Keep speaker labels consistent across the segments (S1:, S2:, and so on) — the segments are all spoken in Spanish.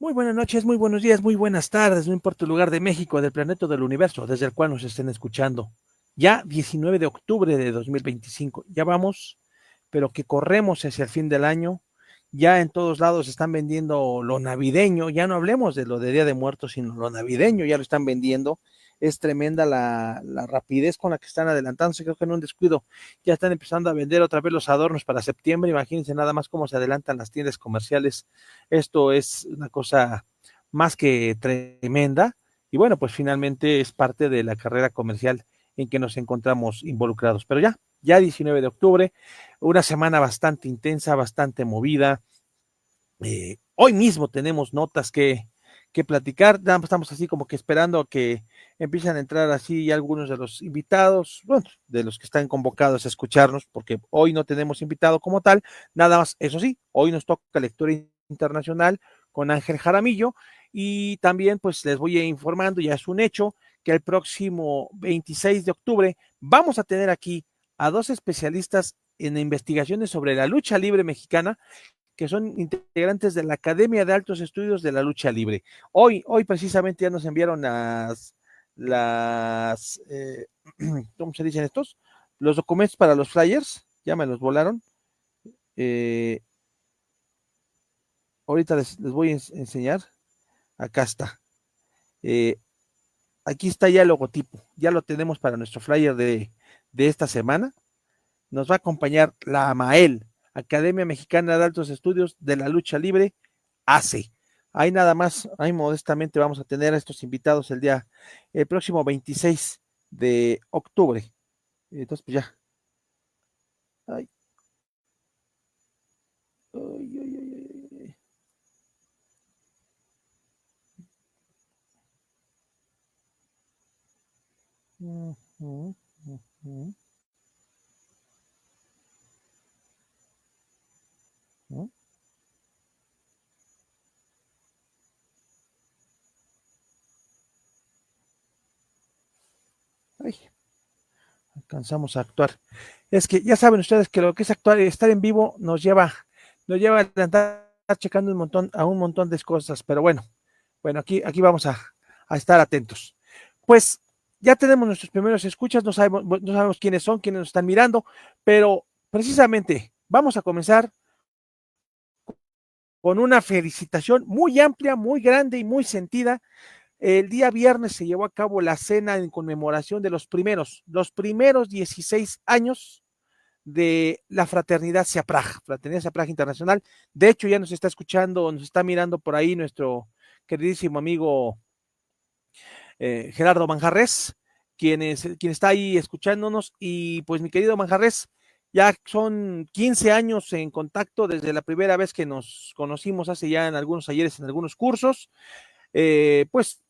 S1: Muy buenas noches, muy buenos días, muy buenas tardes, no importa el lugar de México, del planeta o del universo, desde el cual nos estén escuchando. Ya 19 de octubre de 2025, ya vamos, pero que corremos hacia el fin del año. Ya en todos lados están vendiendo lo navideño, ya no hablemos de lo de Día de Muertos, sino lo navideño, ya lo están vendiendo. Es tremenda la rapidez con la que están adelantándose, creo que en un descuido ya están empezando a vender otra vez los adornos para septiembre. Imagínense nada más cómo se adelantan las tiendas comerciales. Esto es una cosa más que tremenda y bueno, pues finalmente es parte de la carrera comercial en que nos encontramos involucrados. Pero ya 19 de octubre, una semana bastante intensa, bastante movida. Hoy mismo tenemos notas que platicar, estamos así como que esperando a que empiecen a entrar así algunos de los invitados, bueno, de los que están convocados a escucharnos, porque hoy no tenemos invitado como tal, nada más, eso sí, hoy nos toca lectura internacional con Ángel Jaramillo y también pues les voy a ir informando, ya es un hecho, que el próximo 26 de octubre vamos a tener aquí a dos especialistas en investigaciones sobre la lucha libre mexicana que son integrantes de la Academia de Altos Estudios de la Lucha Libre. Hoy precisamente ya nos enviaron ¿cómo se dicen estos? Los documentos para los flyers, ya me los volaron. Eh, Ahorita les voy a enseñar. Acá está. Eh, Aquí está ya el logotipo. Ya lo tenemos para nuestro flyer de esta semana. Nos va a acompañar la AMAEL, Academia Mexicana de Altos Estudios de la Lucha Libre, ACE. Ahí nada más, ahí modestamente vamos a tener a estos invitados el próximo 26 de octubre. Entonces, pues ya. Ay, ay, ay, ay, ay. Uh -huh, uh -huh, uh -huh. Ay, alcanzamos a actuar. Es que ya saben ustedes que lo que es actuar, estar en vivo nos lleva a andar checando un montón de cosas, pero bueno, aquí vamos a estar atentos. Pues ya tenemos nuestros primeros escuchas, no sabemos quiénes son, quiénes nos están mirando, pero precisamente vamos a comenzar con una felicitación muy amplia, muy grande y muy sentida. El día viernes se llevó a cabo la cena en conmemoración de los primeros 16 años de la Fraternidad Siapraj Internacional. De hecho, ya nos está escuchando, nos está mirando por ahí nuestro queridísimo amigo Gerardo Manjarres, quien está ahí escuchándonos. Y pues mi querido Manjarres, ya son 15 años en contacto desde la primera vez que nos conocimos hace ya en algunos talleres, en algunos cursos. Pues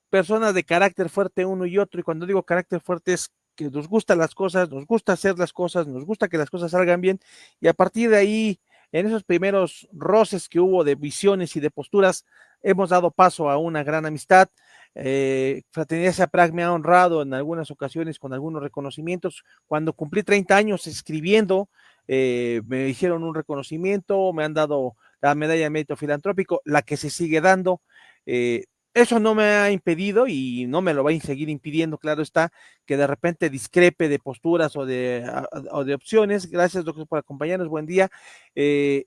S1: personas de carácter fuerte uno y otro, y cuando digo carácter fuerte es que nos gustan las cosas, nos gusta hacer las cosas, nos gusta que las cosas salgan bien, y a partir de ahí, en esos primeros roces que hubo de visiones y de posturas, hemos dado paso a una gran amistad. Fraternidad Saprag me ha honrado en algunas ocasiones con algunos reconocimientos. Cuando cumplí 30 años escribiendo, me hicieron un reconocimiento, me han dado la medalla de mérito filantrópico, la que se sigue dando. Eso no me ha impedido y no me lo va a seguir impidiendo, claro está, que de repente discrepe de posturas o de opciones. Gracias, doctor, por acompañarnos. Buen día. Eh,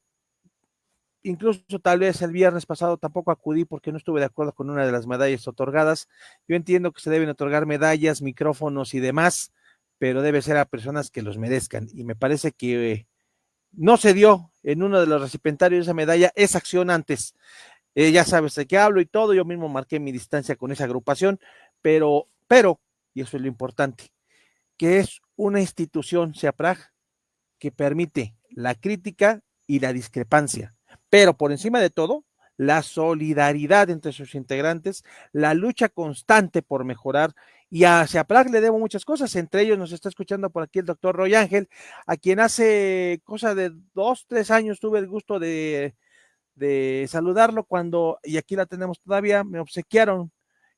S1: Incluso tal vez el viernes pasado tampoco acudí porque no estuve de acuerdo con una de las medallas otorgadas. Yo entiendo que se deben otorgar medallas, micrófonos y demás, pero debe ser a personas que los merezcan. Y me parece que no se dio en uno de los recipientarios de esa medalla esa acción antes. Ya sabes de qué hablo y todo, yo mismo marqué mi distancia con esa agrupación, pero, y eso es lo importante, que es una institución, SEAPRAG, que permite la crítica y la discrepancia, pero por encima de todo, la solidaridad entre sus integrantes, la lucha constante por mejorar, y a SEAPRAG le debo muchas cosas, entre ellos nos está escuchando por aquí el doctor Roy Ángel, a quien hace cosa de 2, 3 años tuve el gusto de saludarlo y aquí la tenemos todavía, me obsequiaron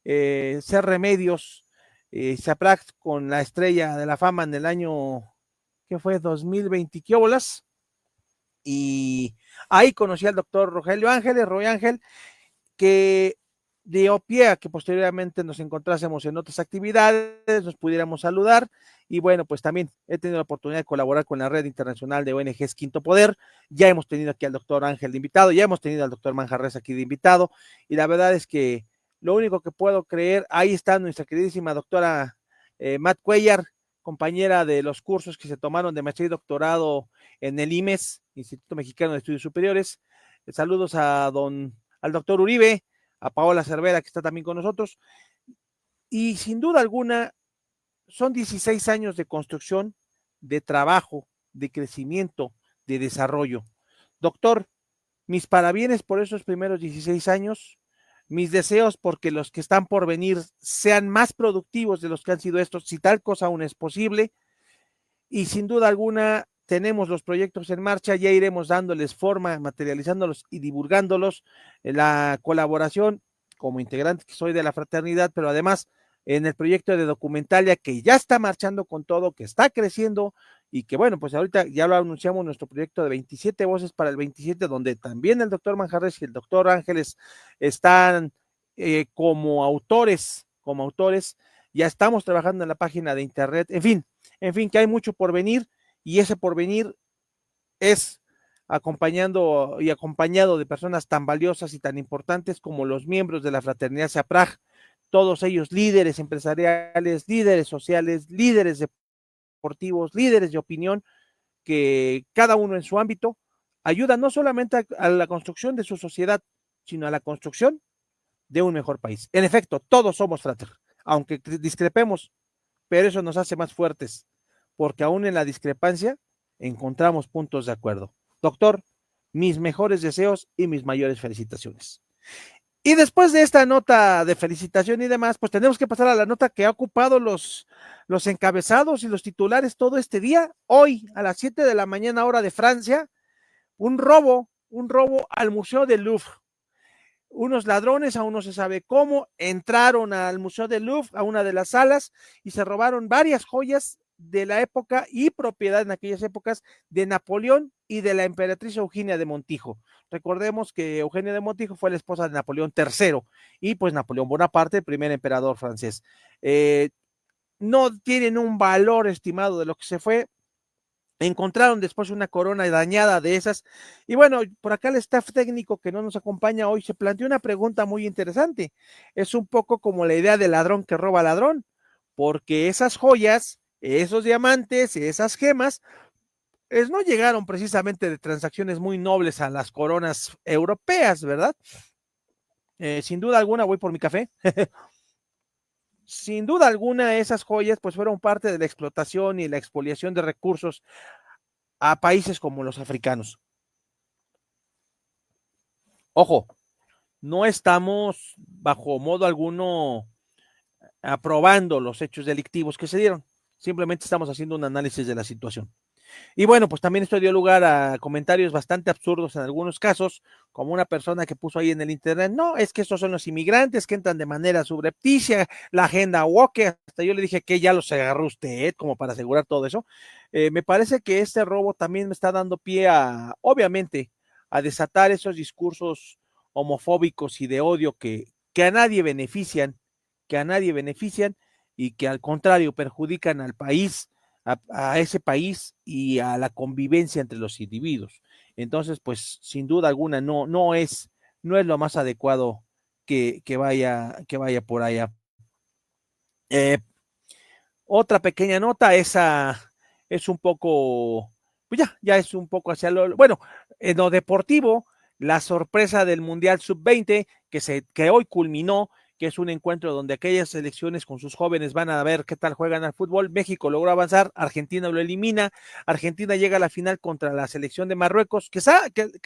S1: ser Remedios, Saprax con la estrella de la fama en el año, que fue 2020, ¿qué bolas? Y ahí conocí al doctor Rogelio Ángeles, Roy Ángel, que dio pie a que posteriormente nos encontrásemos en otras actividades, nos pudiéramos saludar, y bueno, pues también he tenido la oportunidad de colaborar con la red internacional de ONGs Quinto Poder. Ya hemos tenido aquí al doctor Ángel de invitado, ya hemos tenido al doctor Manjarres aquí de invitado, y la verdad es que lo único que puedo creer, ahí está nuestra queridísima doctora Matt Cuellar, compañera de los cursos que se tomaron de maestría y doctorado en el IMES, Instituto Mexicano de Estudios Superiores. Saludos al doctor Uribe, a Paola Cervera, que está también con nosotros, y sin duda alguna son 16 años de construcción, de trabajo, de crecimiento, de desarrollo. Doctor, mis parabienes por esos primeros 16 años, mis deseos porque los que están por venir sean más productivos de los que han sido estos, si tal cosa aún es posible, y sin duda alguna tenemos los proyectos en marcha, ya iremos dándoles forma, materializándolos y divulgándolos, la colaboración como integrante que soy de la fraternidad, pero además en el proyecto de Documentalia que ya está marchando con todo, que está creciendo y que bueno, pues ahorita ya lo anunciamos, nuestro proyecto de 27 voces para el 27, donde también el doctor Manjarres y el doctor Ángeles están como autores, ya estamos trabajando en la página de internet, en fin, que hay mucho por venir, y ese porvenir es acompañando y acompañado de personas tan valiosas y tan importantes como los miembros de la Fraternidad SAPRAG, todos ellos líderes empresariales, líderes sociales, líderes deportivos, líderes de opinión, que cada uno en su ámbito ayuda no solamente a la construcción de su sociedad, sino a la construcción de un mejor país. En efecto, todos somos frater, aunque discrepemos, pero eso nos hace más fuertes, porque aún en la discrepancia encontramos puntos de acuerdo. Doctor, mis mejores deseos y mis mayores felicitaciones. Y después de esta nota de felicitación y demás, pues tenemos que pasar a la nota que ha ocupado los encabezados y los titulares todo este día. Hoy, a las 7 de la mañana, hora de Francia, un robo al Museo del Louvre. Unos ladrones, aún no se sabe cómo, entraron al Museo del Louvre, a una de las salas, y se robaron varias joyas de la época y propiedad en aquellas épocas de Napoleón y de la emperatriz Eugenia de Montijo. Recordemos que Eugenia de Montijo fue la esposa de Napoleón III y pues Napoleón Bonaparte, el primer emperador francés. No tienen un valor estimado de lo que se fue. Encontraron después una corona dañada de esas. Y bueno, por acá el staff técnico que no nos acompaña hoy se planteó una pregunta muy interesante. Es un poco como la idea del ladrón que roba ladrón, porque esas joyas, esos diamantes, esas gemas, no llegaron precisamente de transacciones muy nobles a las coronas europeas, ¿verdad? Sin duda alguna, voy por mi café. Sin duda alguna, esas joyas pues fueron parte de la explotación y la expoliación de recursos a países como los africanos. Ojo, no estamos bajo modo alguno aprobando los hechos delictivos que se dieron, simplemente estamos haciendo un análisis de la situación. Y bueno, pues también esto dio lugar a comentarios bastante absurdos en algunos casos, como una persona que puso ahí en el internet, no, es que estos son los inmigrantes que entran de manera subrepticia, la agenda woke, hasta yo le dije que ya los agarró usted, como para asegurar todo eso. Me parece que este robo también me está dando pie a, obviamente, a desatar esos discursos homofóbicos y de odio que a nadie benefician, y que al contrario perjudican al país, a ese país y a la convivencia entre los individuos. Entonces, pues sin duda alguna no es lo más adecuado que vaya por allá. Otra pequeña nota, esa es un poco, pues ya es un poco hacia bueno, en lo deportivo, la sorpresa del Mundial Sub-20 que hoy culminó, que es un encuentro donde aquellas selecciones con sus jóvenes van a ver qué tal juegan al fútbol. México logró avanzar, Argentina lo elimina, Argentina llega a la final contra la selección de Marruecos, que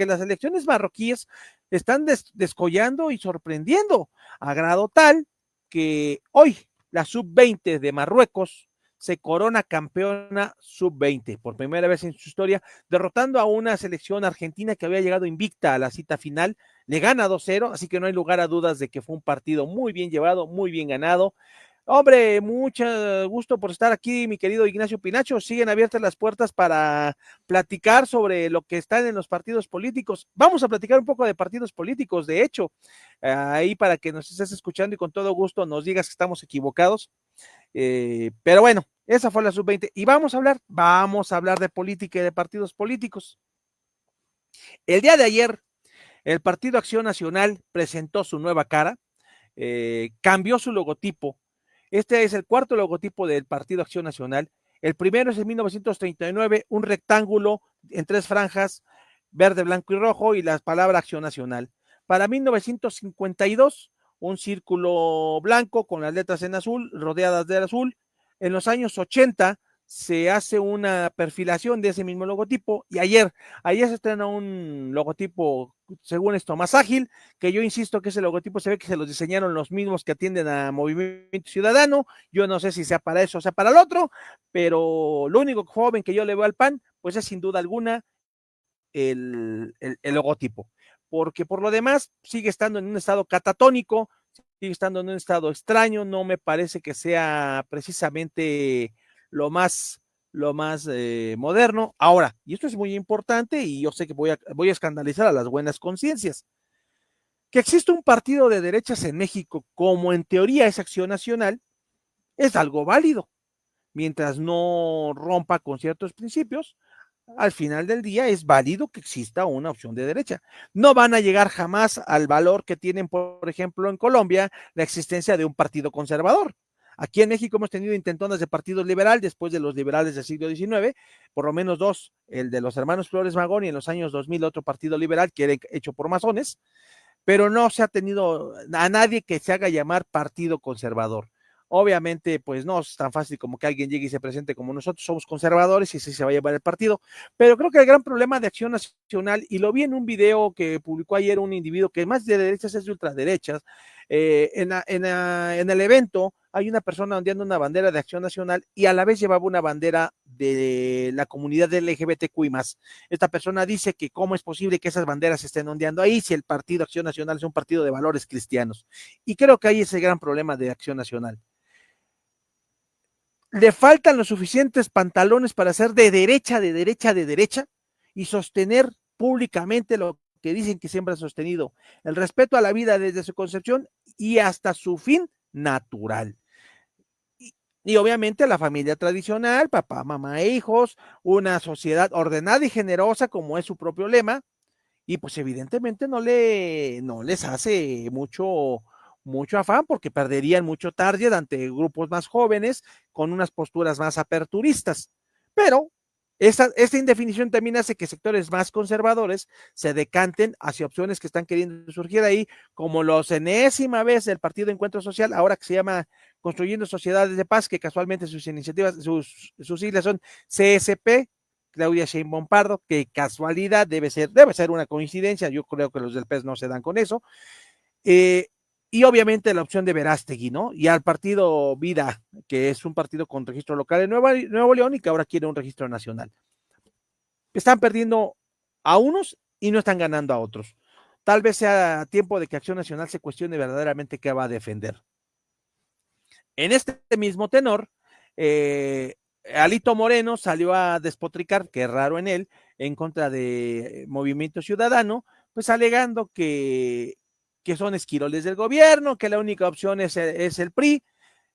S1: las selecciones marroquíes están descollando y sorprendiendo, a grado tal que hoy la Sub-20 de Marruecos se corona campeona Sub-20 por primera vez en su historia, derrotando a una selección argentina que había llegado invicta a la cita final. Le gana 2-0, así que no hay lugar a dudas de que fue un partido muy bien llevado, muy bien ganado. Hombre, mucho gusto por estar aquí, mi querido Ignacio Pinacho. Siguen abiertas las puertas para platicar sobre lo que están en los partidos políticos. Vamos a platicar un poco de partidos políticos, de hecho, ahí para que nos estés escuchando y con todo gusto nos digas que estamos equivocados. Pero bueno, esa fue la sub-20 y vamos a hablar de política y de partidos políticos. El día de ayer, el Partido Acción Nacional presentó su nueva cara, cambió su logotipo. Este es el cuarto logotipo del Partido Acción Nacional. El primero es en 1939, un rectángulo en tres franjas, verde, blanco y rojo, y la palabra Acción Nacional. Para 1952, un círculo blanco con las letras en azul, rodeadas de azul. En los años 80 se hace una perfilación de ese mismo logotipo y ayer se estrena un logotipo, según esto, más ágil, que yo insisto que ese logotipo se ve que se los diseñaron los mismos que atienden a Movimiento Ciudadano. Yo no sé si sea para eso o sea para el otro, pero lo único joven que yo le veo al PAN, pues es sin duda alguna el logotipo, porque por lo demás sigue estando en un estado catatónico, sigue estando en un estado extraño, no me parece que sea precisamente lo más moderno. Ahora, y esto es muy importante, y yo sé que voy a escandalizar a las buenas conciencias, que existe un partido de derechas en México, como en teoría es Acción Nacional, es algo válido, mientras no rompa con ciertos principios. Al final del día es válido que exista una opción de derecha. No van a llegar jamás al valor que tienen, por ejemplo, en Colombia, la existencia de un partido conservador. Aquí en México hemos tenido intentonas de partido liberal después de los liberales del siglo XIX, por lo menos dos, el de los hermanos Flores Magón y en los años 2000 otro partido liberal que era hecho por masones, pero no se ha tenido a nadie que se haga llamar partido conservador. Obviamente, pues no es tan fácil como que alguien llegue y se presente como nosotros somos conservadores y así se va a llevar el partido, pero creo que el gran problema de Acción Nacional, y lo vi en un video que publicó ayer un individuo que más de derechas es de ultraderechas, en el evento hay una persona ondeando una bandera de Acción Nacional y a la vez llevaba una bandera de la comunidad LGBTQI+. Esta persona dice que cómo es posible que esas banderas se estén ondeando ahí si el Partido Acción Nacional es un partido de valores cristianos. Y creo que ahí es el gran problema de Acción Nacional. Le faltan los suficientes pantalones para ser de derecha, de derecha, de derecha y sostener públicamente lo que dicen que siempre ha sostenido, el respeto a la vida desde su concepción y hasta su fin natural. Y obviamente la familia tradicional, papá, mamá e hijos, una sociedad ordenada y generosa como es su propio lema, y pues evidentemente no les hace mucho afán porque perderían mucho target ante grupos más jóvenes con unas posturas más aperturistas. Pero esta indefinición también hace que sectores más conservadores se decanten hacia opciones que están queriendo surgir ahí, como los enésima vez del Partido Encuentro Social, ahora que se llama Construyendo Sociedades de Paz, que casualmente sus iniciativas, sus siglas son CSP, Claudia Sheinbaum Pardo, que casualidad debe ser una coincidencia, yo creo que los del PES no se dan con eso, y obviamente la opción de Verástegui, ¿no? Y al partido Vida, que es un partido con registro local en Nuevo León y que ahora quiere un registro nacional. Están perdiendo a unos y no están ganando a otros. Tal vez sea tiempo de que Acción Nacional se cuestione verdaderamente qué va a defender. En este mismo tenor, Alito Moreno salió a despotricar, que es raro en él, en contra de Movimiento Ciudadano, pues alegando que son esquiroles del gobierno, que la única opción es el PRI.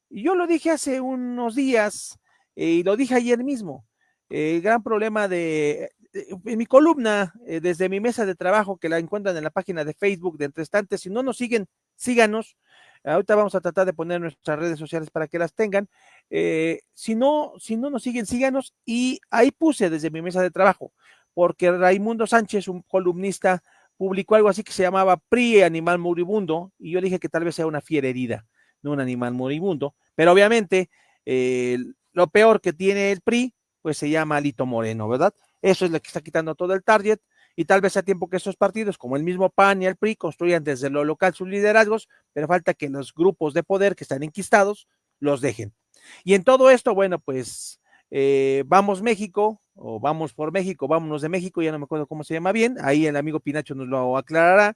S1: Y yo lo dije hace unos días, y lo dije ayer mismo. El gran problema en mi columna, desde mi mesa de trabajo, que la encuentran en la página de Facebook de Entre Estantes, si no nos siguen, síganos. Ahorita vamos a tratar de poner nuestras redes sociales para que las tengan. Si no nos siguen, síganos. Y ahí puse desde mi mesa de trabajo, porque Raimundo Sánchez, un columnista, publicó algo así que se llamaba PRI Animal Moribundo, y yo dije que tal vez sea una fiera herida, no un animal moribundo, pero obviamente lo peor que tiene el PRI, pues se llama Alito Moreno, ¿verdad? Eso es lo que está quitando todo el target, y tal vez sea tiempo que esos partidos, como el mismo PAN y el PRI, construyan desde lo local sus liderazgos, pero falta que los grupos de poder que están enquistados los dejen. Y en todo esto, bueno, pues vamos México, o vamos por México, vámonos de México, ya no me acuerdo cómo se llama bien, ahí el amigo Pinacho nos lo aclarará,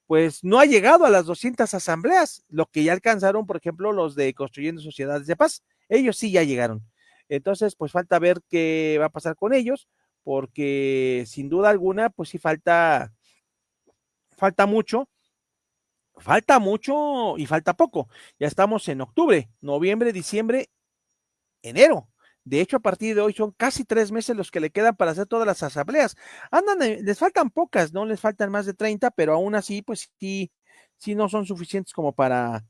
S1: pues no ha llegado a las 200 asambleas, lo que ya alcanzaron, por ejemplo, los de Construyendo Sociedades de Paz, ellos sí ya llegaron. Entonces, pues falta ver qué va a pasar con ellos, porque sin duda alguna, pues sí falta mucho y falta poco. Ya estamos en octubre, noviembre, diciembre, enero. De hecho, a partir de hoy son casi 3 meses los que le quedan para hacer todas las asambleas. Les faltan pocas, no les faltan más de 30, pero aún así, pues sí no son suficientes como para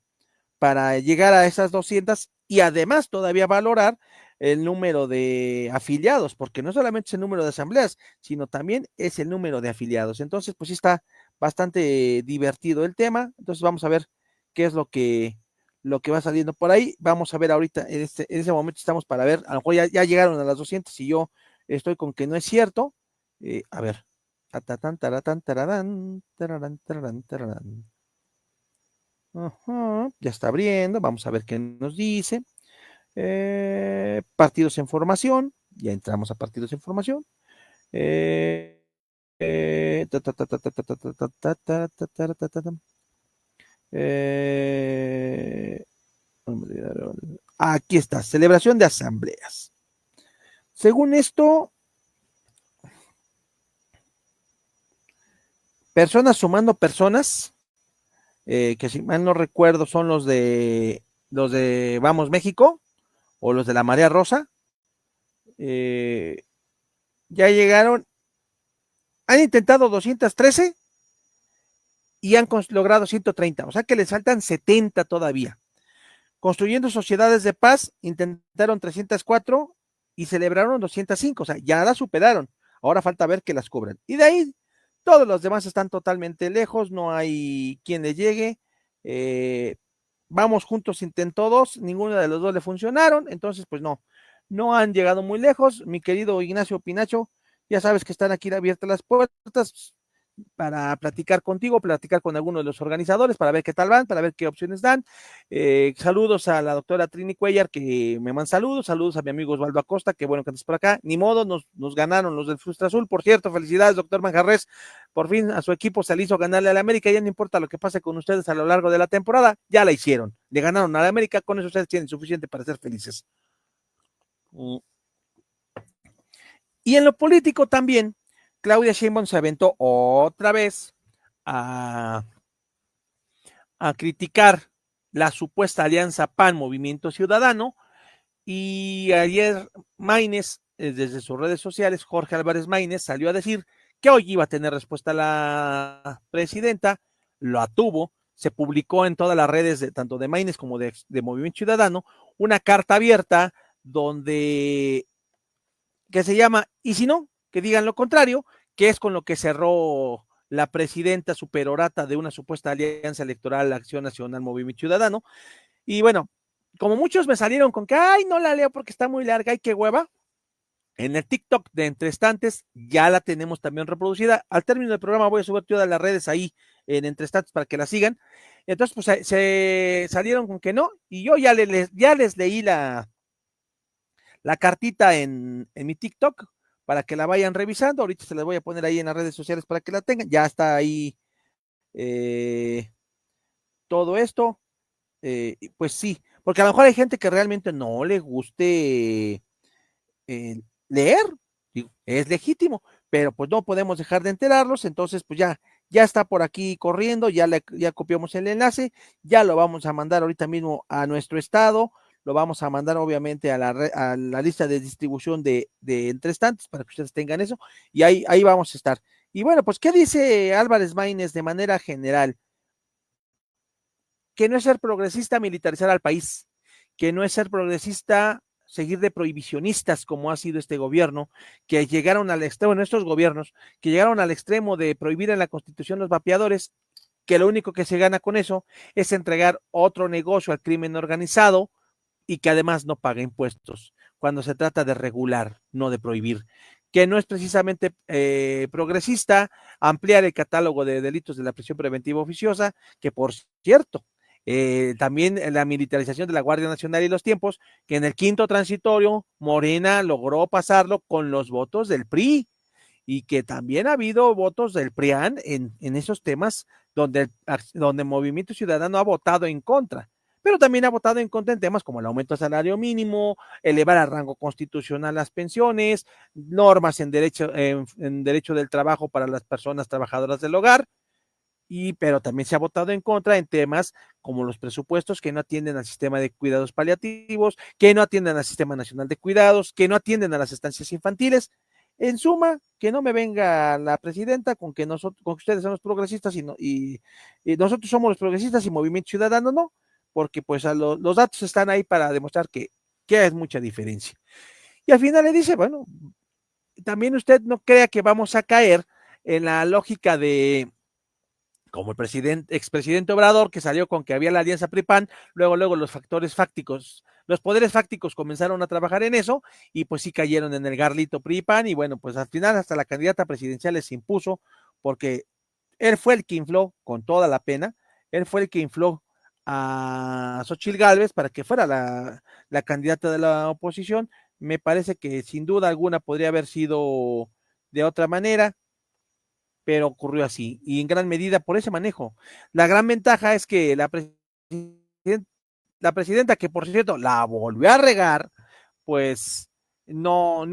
S1: llegar a esas 200 y además todavía valorar el número de afiliados, porque no solamente es el número de asambleas, sino también es el número de afiliados. Entonces, pues sí está bastante divertido el tema. Entonces vamos a ver qué es lo que va saliendo por ahí. Vamos a ver ahorita, en ese momento estamos para ver, a lo mejor ya llegaron a las 200 y yo estoy con que no es cierto. A ver. Tatatán, taratán, tararán, tararán, tararán, tararán. Ajá, ya está abriendo, vamos a ver qué nos dice. Partidos en formación, ya entramos a partidos en formación. Ta, ta, ta, ta, ta, ta, ta, ta, ta, ta, ta, ta, ta, ta, ta. Eh, Aquí está, celebración de asambleas. Según esto, personas sumando personas, que si mal no recuerdo son los de Vamos México o los de la Marea Rosa, ya llegaron, han intentado 213 y han logrado 130, o sea que les faltan 70 todavía. Construyendo Sociedades de Paz, intentaron 304 y celebraron 205, o sea, ya las superaron. Ahora falta ver que las cubran. Y de ahí, todos los demás están totalmente lejos, no hay quien le llegue. Vamos Juntos intentó 2, ninguno de los dos le funcionaron, entonces pues no han llegado muy lejos. Mi querido Ignacio Pinacho, ya sabes que están aquí abiertas las puertas para platicar contigo, platicar con alguno de los organizadores, para ver qué tal van, para ver qué opciones dan. Saludos a la doctora Trini Cuellar, que me manda saludos a mi amigo Osvaldo Acosta, que bueno que andas por acá. Ni modo, nos ganaron los del Frustra Azul, por cierto, felicidades, doctor Manjarres, por fin a su equipo se le hizo ganarle a la América, ya no importa lo que pase con ustedes a lo largo de la temporada, ya la hicieron, le ganaron a la América, con eso ustedes tienen suficiente para ser felices. Y en lo político también, Claudia Sheinbaum se aventó otra vez a criticar la supuesta alianza PAN-Movimiento Ciudadano, y ayer Maínez, desde sus redes sociales, Jorge Álvarez Maínez, salió a decir que hoy iba a tener respuesta la presidenta, lo tuvo, se publicó en todas las redes, tanto de Maínez como de Movimiento Ciudadano, una carta abierta donde que se llama "Y si no, que digan lo contrario", que es con lo que cerró la presidenta superorata de una supuesta alianza electoral Acción Nacional Movimiento Ciudadano. Y bueno, como muchos me salieron con que, ay, no la leo porque está muy larga y qué hueva, en el TikTok de Entre Estantes ya la tenemos también reproducida. Al término del programa voy a subir todas las redes ahí en Entre Estantes para que la sigan. Entonces, pues se salieron con que no, y yo ya les leí la cartita en mi TikTok para que la vayan revisando. Ahorita se las voy a poner ahí en las redes sociales para que la tengan. Ya está ahí todo esto. Pues sí, porque a lo mejor hay gente que realmente no le guste leer, digo, es legítimo, pero pues no podemos dejar de enterarlos, entonces pues ya está por aquí corriendo, ya copiamos el enlace, ya lo vamos a mandar ahorita mismo a nuestro estado, lo vamos a mandar obviamente a la lista de distribución de Entre Estantes para que ustedes tengan eso, y ahí vamos a estar. Y bueno, pues, ¿qué dice Álvarez Maínez de manera general? Que no es ser progresista militarizar al país, que no es ser progresista seguir de prohibicionistas como ha sido este gobierno, que llegaron al extremo, bueno, estos gobiernos, que llegaron al extremo de prohibir en la Constitución los vapeadores, que lo único que se gana con eso es entregar otro negocio al crimen organizado y que además no paga impuestos, cuando se trata de regular, no de prohibir, que no es precisamente progresista ampliar el catálogo de delitos de la prisión preventiva oficiosa, que por cierto, también la militarización de la Guardia Nacional y los tiempos, que en el quinto transitorio Morena logró pasarlo con los votos del PRI, y que también ha habido votos del PRIAN en esos temas donde Movimiento Ciudadano ha votado en contra, pero también ha votado en contra en temas como el aumento del salario mínimo, elevar a rango constitucional las pensiones, normas en derecho del trabajo para las personas trabajadoras del hogar, pero también se ha votado en contra en temas como los presupuestos que no atienden al sistema de cuidados paliativos, que no atienden al Sistema Nacional de Cuidados, que no atienden a las estancias infantiles. En suma, que no me venga la presidenta con que ustedes son los progresistas y nosotros somos los progresistas y Movimiento Ciudadano no, porque pues los datos están ahí para demostrar que es mucha diferencia. Y al final le dice, bueno, también usted no crea que vamos a caer en la lógica de como el expresidente Obrador, que salió con que había la alianza PRI-PAN, luego los poderes fácticos comenzaron a trabajar en eso, y pues sí cayeron en el garlito PRI-PAN, y bueno, pues al final hasta la candidata presidencial les impuso, porque él fue el que infló, con toda la pena, él fue el que infló a Xochitl Gálvez para que fuera la candidata de la oposición. Me parece que sin duda alguna podría haber sido de otra manera, pero ocurrió así, y en gran medida por ese manejo. La gran ventaja es que la presidenta, que por cierto la volvió a regar, pues no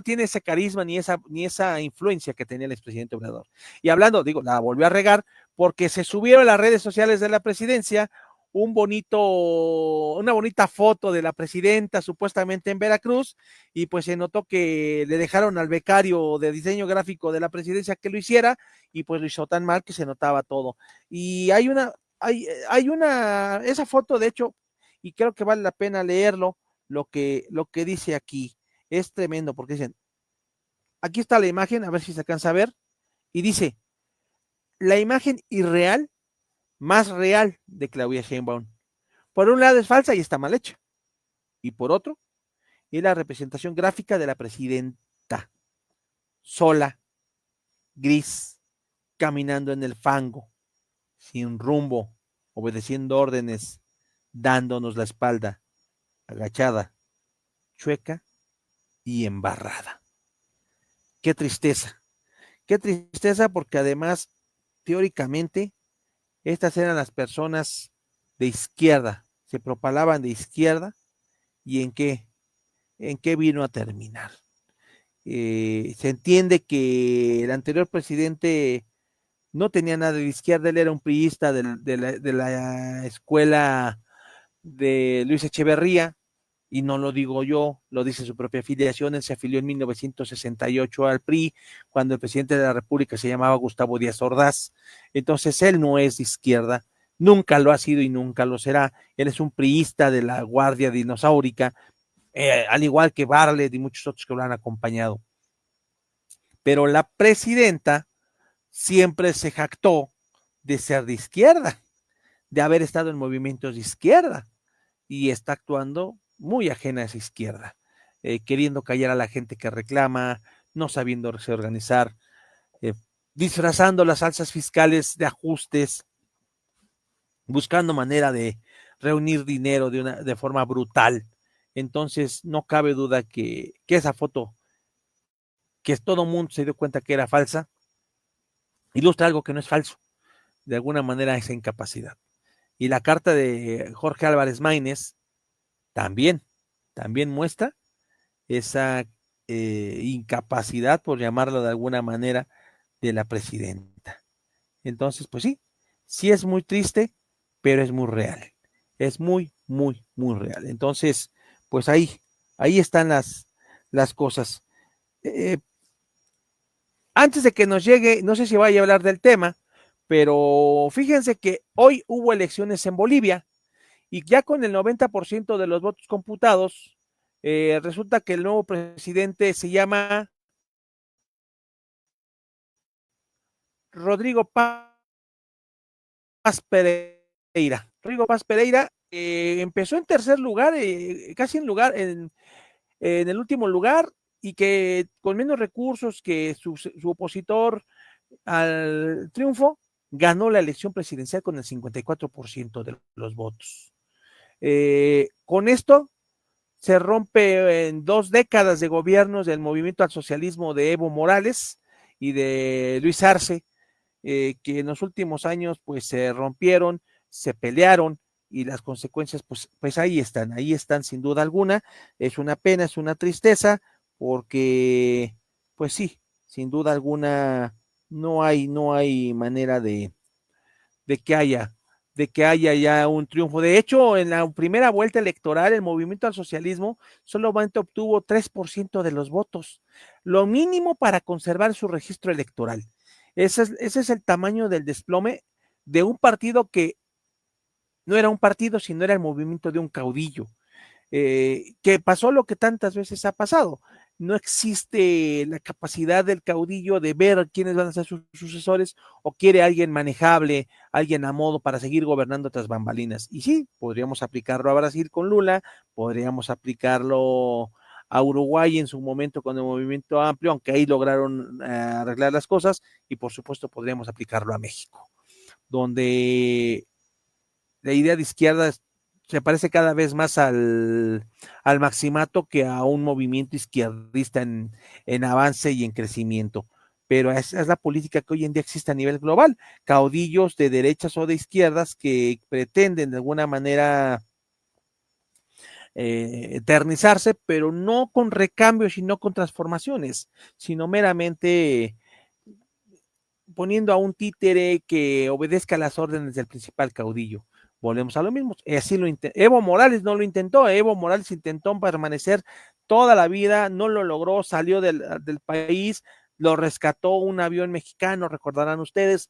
S1: tiene ese carisma ni esa influencia que tenía el expresidente Obrador. Y hablando, digo, la volvió a regar porque se subieron a las redes sociales de la presidencia una bonita foto de la presidenta supuestamente en Veracruz, y pues se notó que le dejaron al becario de diseño gráfico de la presidencia que lo hiciera, y pues lo hizo tan mal que se notaba todo. Y esa foto de hecho, y creo que vale la pena leerlo, lo que dice aquí, es tremendo, porque dicen, aquí está la imagen, a ver si se alcanza a ver, y dice, la imagen irreal, más real de Claudia Sheinbaum. Por un lado es falsa y está mal hecha, y por otro, es la representación gráfica de la presidenta, sola, gris, caminando en el fango, sin rumbo, obedeciendo órdenes, dándonos la espalda, agachada, chueca y embarrada. Qué tristeza porque además, teóricamente, estas eran las personas de izquierda, se propalaban de izquierda, y en qué vino a terminar. Se entiende que el anterior presidente no tenía nada de izquierda, él era un priista de la escuela de Luis Echeverría, y no lo digo yo, lo dice su propia afiliación. Él se afilió en 1968 al PRI, cuando el presidente de la República se llamaba Gustavo Díaz Ordaz. Entonces él no es de izquierda, nunca lo ha sido y nunca lo será. Él es un priista de la Guardia Dinosaurica, al igual que Barlet y muchos otros que lo han acompañado. Pero la presidenta siempre se jactó de ser de izquierda, de haber estado en movimientos de izquierda, y está actuando muy ajena a esa izquierda, queriendo callar a la gente que reclama, no sabiéndose organizar, eh, disfrazando las alzas fiscales de ajustes, buscando manera de reunir dinero de forma brutal. Entonces, no cabe duda que esa foto, que todo el mundo se dio cuenta que era falsa, ilustra algo que no es falso, de alguna manera esa incapacidad. Y la carta de Jorge Álvarez Maínez también, también muestra esa incapacidad, por llamarlo de alguna manera, de la presidenta. Entonces, pues sí, sí es muy triste, pero es muy real. Es muy, muy, muy real. Entonces, pues ahí están las cosas. Eh, Antes de que nos llegue, no sé si vaya a hablar del tema, pero fíjense que hoy hubo elecciones en Bolivia, y ya con el 90% de los votos computados, resulta que el nuevo presidente se llama Rodrigo Paz Pereira. Rodrigo Paz Pereira empezó en tercer lugar, casi en el último lugar, y que con menos recursos que su opositor al triunfo, ganó la elección presidencial con el 54% de los votos. Con esto se rompe en 2 décadas de gobiernos del movimiento al socialismo de Evo Morales y de Luis Arce, que en los últimos años pues se rompieron, se pelearon y las consecuencias pues ahí están sin duda alguna. Es una pena, es una tristeza, porque pues sí, sin duda alguna no hay manera de que haya de que haya ya un triunfo. De hecho, en la primera vuelta electoral, el movimiento al socialismo solamente obtuvo 3% de los votos, lo mínimo para conservar su registro electoral. Ese es el tamaño del desplome de un partido que no era un partido, sino era el movimiento de un caudillo. Que pasó lo que tantas veces ha pasado. No existe la capacidad del caudillo de ver quiénes van a ser sus sucesores, o quiere alguien manejable, alguien a modo para seguir gobernando otras bambalinas. Y sí, podríamos aplicarlo a Brasil con Lula, podríamos aplicarlo a Uruguay en su momento con el movimiento amplio, aunque ahí lograron arreglar las cosas, y por supuesto podríamos aplicarlo a México, donde la idea de izquierda se parece cada vez más al maximato que a un movimiento izquierdista en avance y en crecimiento. Pero es la política que hoy en día existe a nivel global. Caudillos de derechas o de izquierdas que pretenden de alguna manera eternizarse, pero no con recambios y no con transformaciones, sino meramente poniendo a un títere que obedezca las órdenes del principal caudillo. Volvemos a lo mismo. Así Evo Morales no lo intentó. Evo Morales intentó permanecer toda la vida, no lo logró, salió del país, lo rescató un avión mexicano, recordarán ustedes.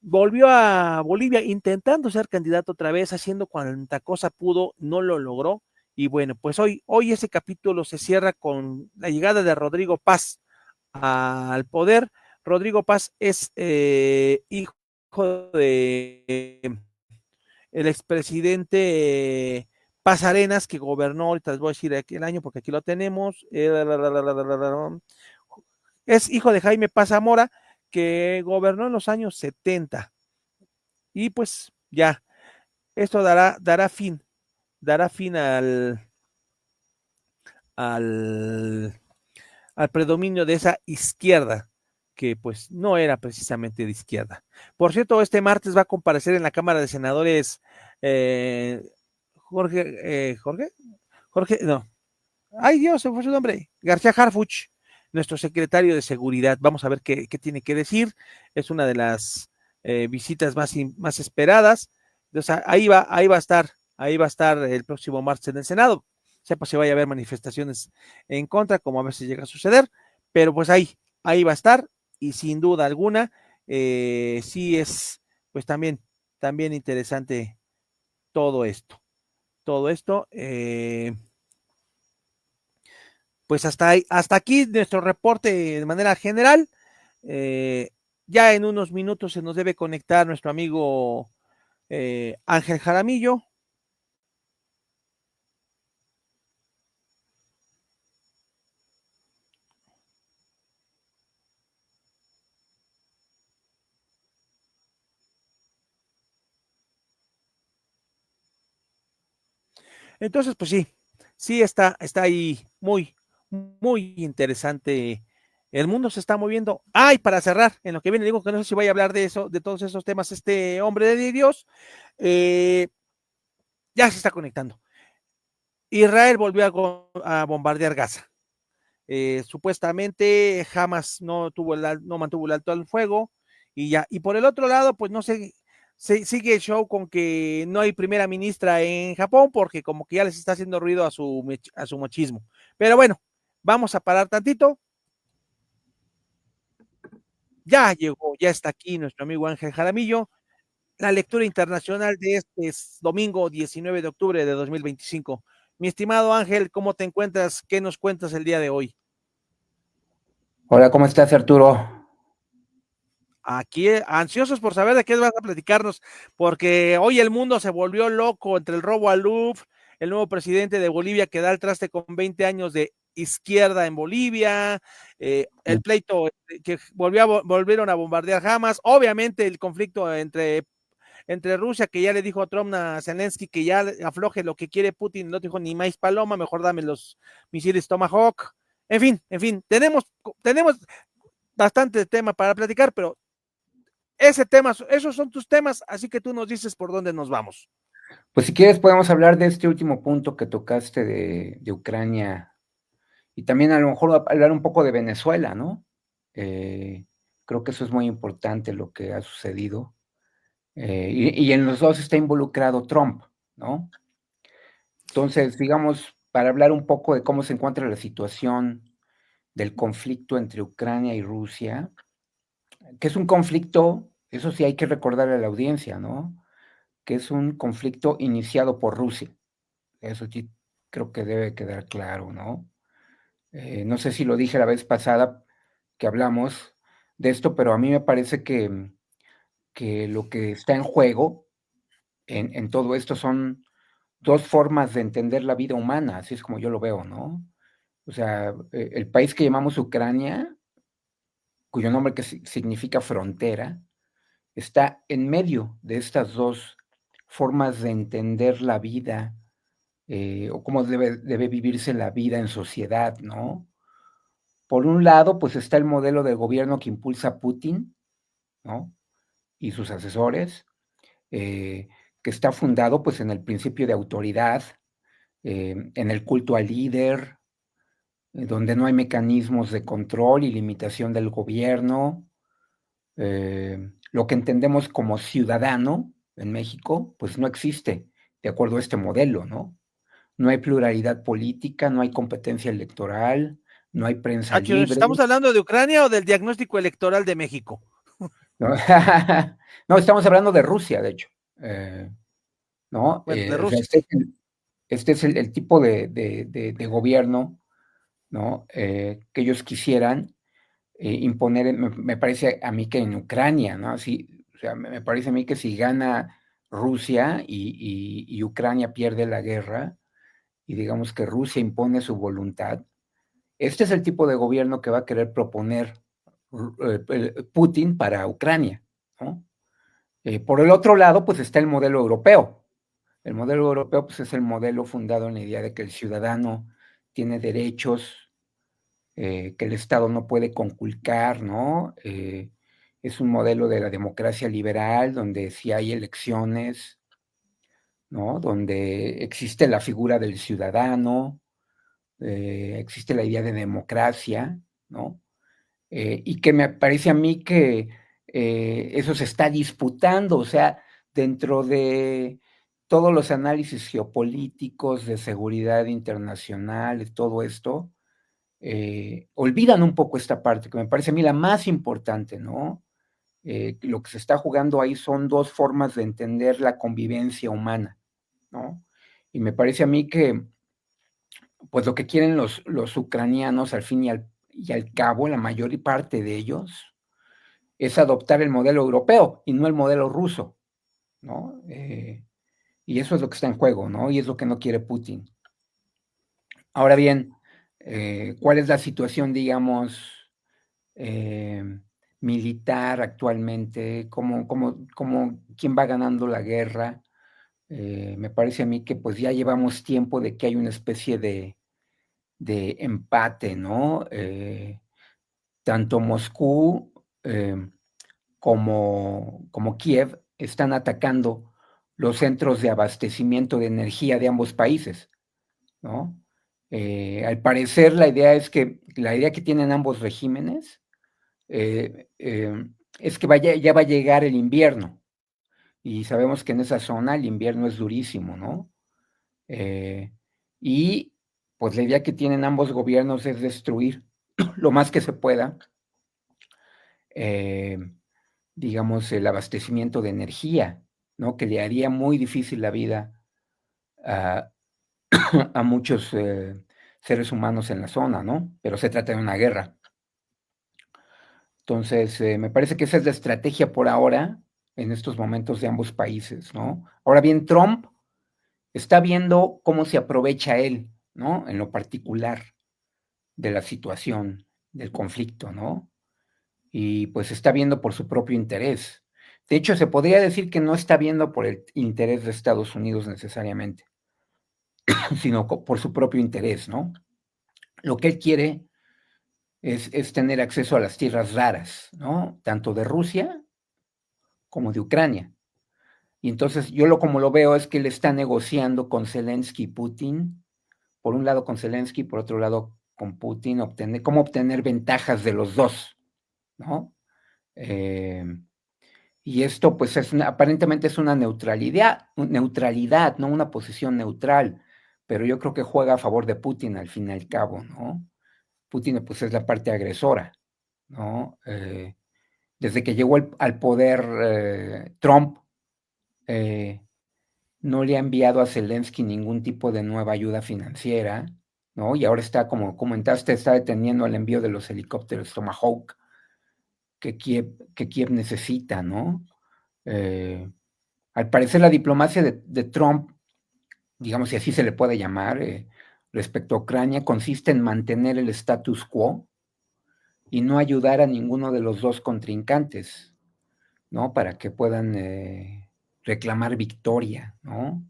S1: Volvió a Bolivia intentando ser candidato otra vez, haciendo cuanta cosa pudo, no lo logró. Y bueno, pues hoy ese capítulo se cierra con la llegada de Rodrigo Paz al poder. Rodrigo Paz es hijo de el expresidente Paz Arenas, que gobernó, ahorita les voy a decir aquí el año porque aquí lo tenemos, es hijo de Jaime Paz Zamora, que gobernó en los años 70. Y pues ya, esto dará fin al, al predominio de esa izquierda, que pues no era precisamente de izquierda. Por cierto, este martes va a comparecer en la Cámara de Senadores eh, Jorge, no, ay Dios, se fue su nombre, García Harfuch, nuestro secretario de Seguridad. Vamos a ver qué tiene que decir. Es una de las visitas más esperadas. Entonces, ahí va a estar el próximo martes en el Senado. Sepa si vaya a haber manifestaciones en contra, como a veces llega a suceder, pero pues ahí va a estar, y sin duda alguna, sí es, pues también interesante todo esto. Todo esto, pues hasta aquí nuestro reporte de manera general. Eh, ya en unos minutos se nos debe conectar nuestro amigo Ángel Jaramillo. Entonces, pues sí está ahí muy interesante. El mundo se está moviendo. Ay, para cerrar, en lo que viene, digo que no sé si voy a hablar de eso, de todos esos temas, este hombre de Dios, ya se está conectando. Israel volvió a bombardear Gaza. Supuestamente Hamas no mantuvo el alto al fuego, y ya. Y por el otro lado, pues no sé, sigue el show con que no hay primera ministra en Japón, porque como que ya les está haciendo ruido a su machismo. Pero bueno, vamos a parar tantito. Ya llegó, ya está aquí nuestro amigo Ángel Jaramillo, la lectura internacional de este domingo 19 de octubre de 2025. Mi estimado Ángel, ¿cómo te encuentras? ¿Qué nos cuentas el día de hoy?
S2: Hola, ¿cómo estás, Arturo?
S1: Aquí ansiosos por saber de qué vas a platicarnos, porque hoy el mundo se volvió loco entre el robo al Louvre, el nuevo presidente de Bolivia que da el traste con 20 años de izquierda en Bolivia, el pleito que volvieron a bombardear Hamas, obviamente el conflicto entre entre Rusia, que ya le dijo a Trump, a Zelensky, que ya afloje lo que quiere Putin, no dijo ni maíz paloma, mejor dame los misiles Tomahawk. En fin, tenemos bastante tema para platicar, pero ese tema, esos son tus temas, así que tú nos dices por dónde nos vamos.
S2: Pues si quieres podemos hablar de este último punto que tocaste de Ucrania y también a lo mejor hablar un poco de Venezuela, ¿no? Creo que eso es muy importante lo que ha sucedido. Y en los dos está involucrado Trump, ¿no? Entonces, digamos, para hablar un poco de cómo se encuentra la situación del conflicto entre Ucrania y Rusia, que es un conflicto, eso sí hay que recordarle a la audiencia, ¿no? Que es un conflicto iniciado por Rusia. Eso sí creo que debe quedar claro, ¿no? No sé si lo dije la vez pasada que hablamos de esto, pero a mí me parece que lo que está en juego en todo esto son dos formas de entender la vida humana, así es como yo lo veo, ¿no? O sea, el país que llamamos Ucrania, cuyo nombre que significa frontera, está en medio de estas dos formas de entender la vida, o cómo debe vivirse la vida en sociedad, ¿no? Por un lado, pues está el modelo de gobierno que impulsa Putin, ¿no? Y sus asesores, que está fundado pues en el principio de autoridad, en el culto al líder, donde no hay mecanismos de control y limitación del gobierno, lo que entendemos como ciudadano en México, pues no existe de acuerdo a este modelo, ¿no? No hay pluralidad política, no hay competencia electoral, no hay prensa
S1: Aquí,
S2: libre.
S1: ¿estamos hablando de Ucrania o del diagnóstico electoral de México?
S2: No, no estamos hablando de Rusia, de hecho. ¿No?
S1: Bueno, de
S2: O sea,
S1: Rusia.
S2: este es el tipo de gobierno, ¿no? Que ellos quisieran imponer, me parece a mí que en Ucrania, ¿no? Así, o sea, me parece a mí que si gana Rusia y Ucrania pierde la guerra, y digamos que Rusia impone su voluntad, este es el tipo de gobierno que va a querer proponer Putin para Ucrania, ¿no? Por el otro lado, pues está el modelo europeo. El modelo europeo pues, es el modelo fundado en la idea de que el ciudadano tiene derechos que el Estado no puede conculcar, ¿no? Es un modelo de la democracia liberal, donde sí hay elecciones, ¿no? Donde existe la figura del ciudadano, existe la idea de democracia, ¿no? Y que me parece a mí que eso se está disputando, o sea, dentro de todos los análisis geopolíticos, de seguridad internacional, de todo esto, olvidan un poco esta parte, que me parece a mí la más importante, ¿no? Lo que se está jugando ahí son dos formas de entender la convivencia humana, ¿no? Y me parece a mí que, pues lo que quieren los ucranianos al fin y al cabo, la mayor parte de ellos, es adoptar el modelo europeo y no el modelo ruso, ¿no? Y eso es lo que está en juego, ¿no? Y es lo que no quiere Putin. Ahora bien, ¿cuál es la situación, digamos, eh, militar actualmente? ¿Quién va ganando la guerra? Me parece a mí que pues ya llevamos tiempo de que hay una especie de empate, ¿no? Tanto Moscú como Kiev están atacando los centros de abastecimiento de energía de ambos países, ¿no? Al parecer la idea que tienen ambos regímenes es que ya va a llegar el invierno y sabemos que en esa zona el invierno es durísimo, ¿no? Eh, y pues la idea que tienen ambos gobiernos es destruir lo más que se pueda, eh, digamos, el abastecimiento de energía, ¿no? Que le haría muy difícil la vida a, a muchos seres humanos en la zona, ¿no? Pero se trata de una guerra. Entonces, me parece que esa es la estrategia por ahora en estos momentos de ambos países, ¿no? Ahora bien, Trump está viendo cómo se aprovecha él, ¿no? En lo particular de la situación, del conflicto, ¿no? Y pues está viendo por su propio interés. De hecho, se podría decir que no está viendo por el interés de Estados Unidos necesariamente, sino por su propio interés, ¿no? Lo que él quiere es tener acceso a las tierras raras, ¿no? Tanto de Rusia como de Ucrania. Y entonces yo como lo veo es que él está negociando con Zelensky y Putin, por un lado con Zelensky, por otro lado con Putin, cómo obtener ventajas de los dos, ¿no? Y esto pues aparentemente es una neutralidad, no una posición neutral, pero yo creo que juega a favor de Putin al fin y al cabo, ¿no? Putin pues es la parte agresora, ¿no? Desde que llegó al poder Trump, no le ha enviado a Zelensky ningún tipo de nueva ayuda financiera, ¿no? Y ahora está, como comentaste, está deteniendo el envío de los helicópteros Tomahawk que Kiev necesita, ¿no? Al parecer la diplomacia de Trump, digamos si así se le puede llamar, respecto a Ucrania, consiste en mantener el status quo y no ayudar a ninguno de los dos contrincantes, ¿no? Para que puedan reclamar victoria, ¿no?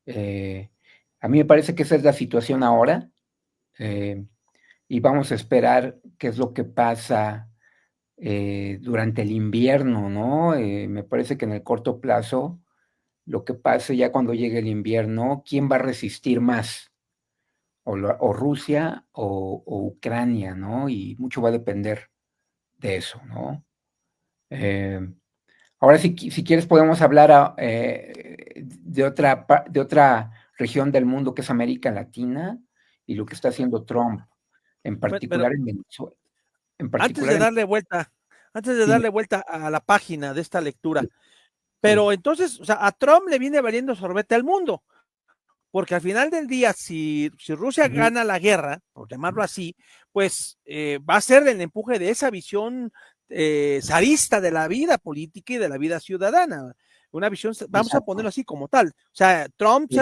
S2: A mí me parece que esa es la situación ahora, y vamos a esperar qué es lo que pasa durante el invierno, ¿no? Me parece que en el corto plazo, lo que pase ya cuando llegue el invierno, ¿quién va a resistir más? O Rusia o Ucrania, ¿no? Y mucho va a depender de eso, ¿no? Ahora, si quieres, podemos hablar de otra región del mundo que es América Latina y lo que está haciendo Trump, en
S1: Pero
S2: particular en Venezuela. En
S1: antes
S2: particular
S1: de darle vuelta,
S2: dime,
S1: a la página de esta lectura,
S2: sí,
S1: pero entonces, o sea, a Trump le viene valiendo sorbete al mundo, porque al final del día, si Rusia
S2: ujú,
S1: gana la guerra, por llamarlo así, pues va a ser el empuje de esa visión zarista de la vida política y de la vida ciudadana. Una visión, vamos a ponerlo
S2: exacto,
S1: así como tal. O sea,
S2: sí,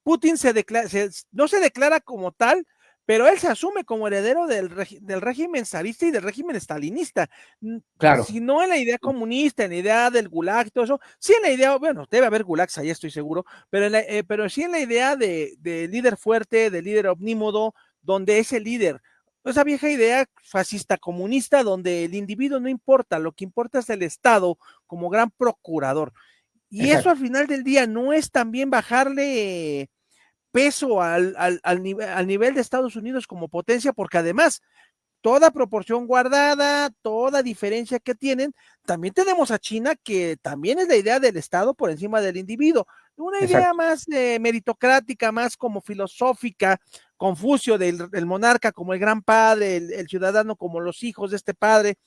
S1: Putin no se declara como tal, pero él se asume como heredero del régimen zarista y del régimen stalinista.
S2: claro,
S1: Si no en la idea comunista, en la idea del gulag, todo eso, sí en la idea, bueno, debe haber gulags ahí, estoy seguro, pero sí en la idea de líder fuerte, de líder omnímodo, donde ese líder, esa vieja idea fascista comunista, donde el individuo no importa, lo que importa es el Estado como gran procurador. Y eso
S2: exacto,
S1: al final del día no es también bajarle peso al nivel de Estados Unidos como potencia, porque además toda proporción guardada, toda diferencia que tienen, también tenemos a China, que también es la idea del Estado por encima del individuo. Una idea
S2: exacto.
S1: más meritocrática, más como filosófica, Confucio del monarca como el gran padre, el ciudadano como los hijos de este padre.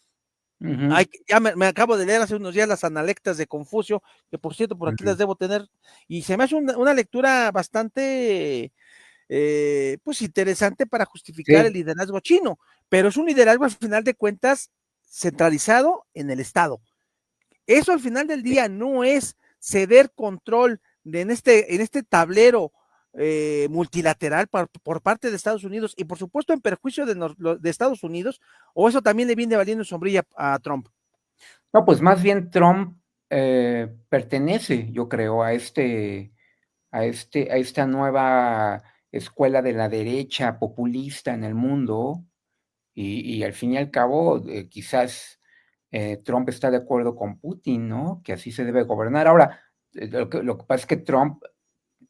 S2: Ujú,
S1: Ay, ya me acabo de leer hace unos días las analectas de Confucio, que por cierto, por aquí
S2: ujú,
S1: las debo tener, y se me hace una lectura bastante pues interesante para justificar el
S2: sí,
S1: liderazgo chino, pero es un liderazgo al final de cuentas centralizado en el Estado. Eso al final del día no es ceder control en este tablero multilateral por parte de Estados Unidos y por supuesto en perjuicio de Estados Unidos, o eso también le viene valiendo sombrilla a Trump.
S2: no, pues más bien Trump pertenece, yo creo, a esta nueva escuela de la derecha populista en el mundo, y al fin y al cabo, quizás Trump está de acuerdo con Putin, ¿no? Que así se debe gobernar. Ahora, lo que pasa es que Trump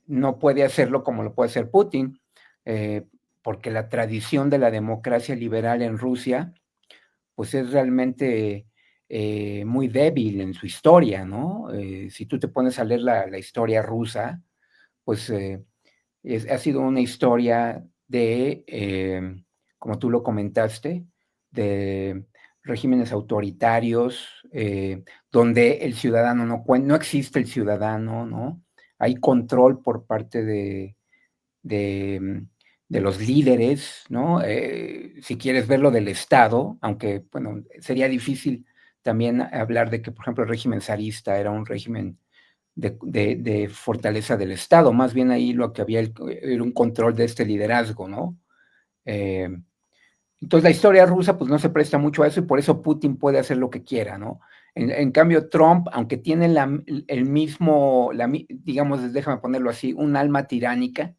S2: no puede hacerlo como lo puede hacer Putin, eh, porque la tradición de la democracia liberal en Rusia, pues es realmente muy débil en su historia, ¿no? Si tú te pones a leer la historia rusa, pues ha sido una historia como tú lo comentaste, de regímenes autoritarios, donde el ciudadano no existe el ciudadano, ¿no? Hay control por parte de, de los líderes, ¿no? Si quieres verlo del Estado, aunque, bueno, sería difícil también hablar de que, por ejemplo, el régimen zarista era un régimen de fortaleza del Estado, más bien ahí lo que había era un control de este liderazgo, ¿no? Eh, entonces la historia rusa pues no se presta mucho a eso y por eso Putin puede hacer lo que quiera, ¿no? En cambio, Trump, aunque tiene el mismo, digamos, déjame ponerlo así, un alma tiránica,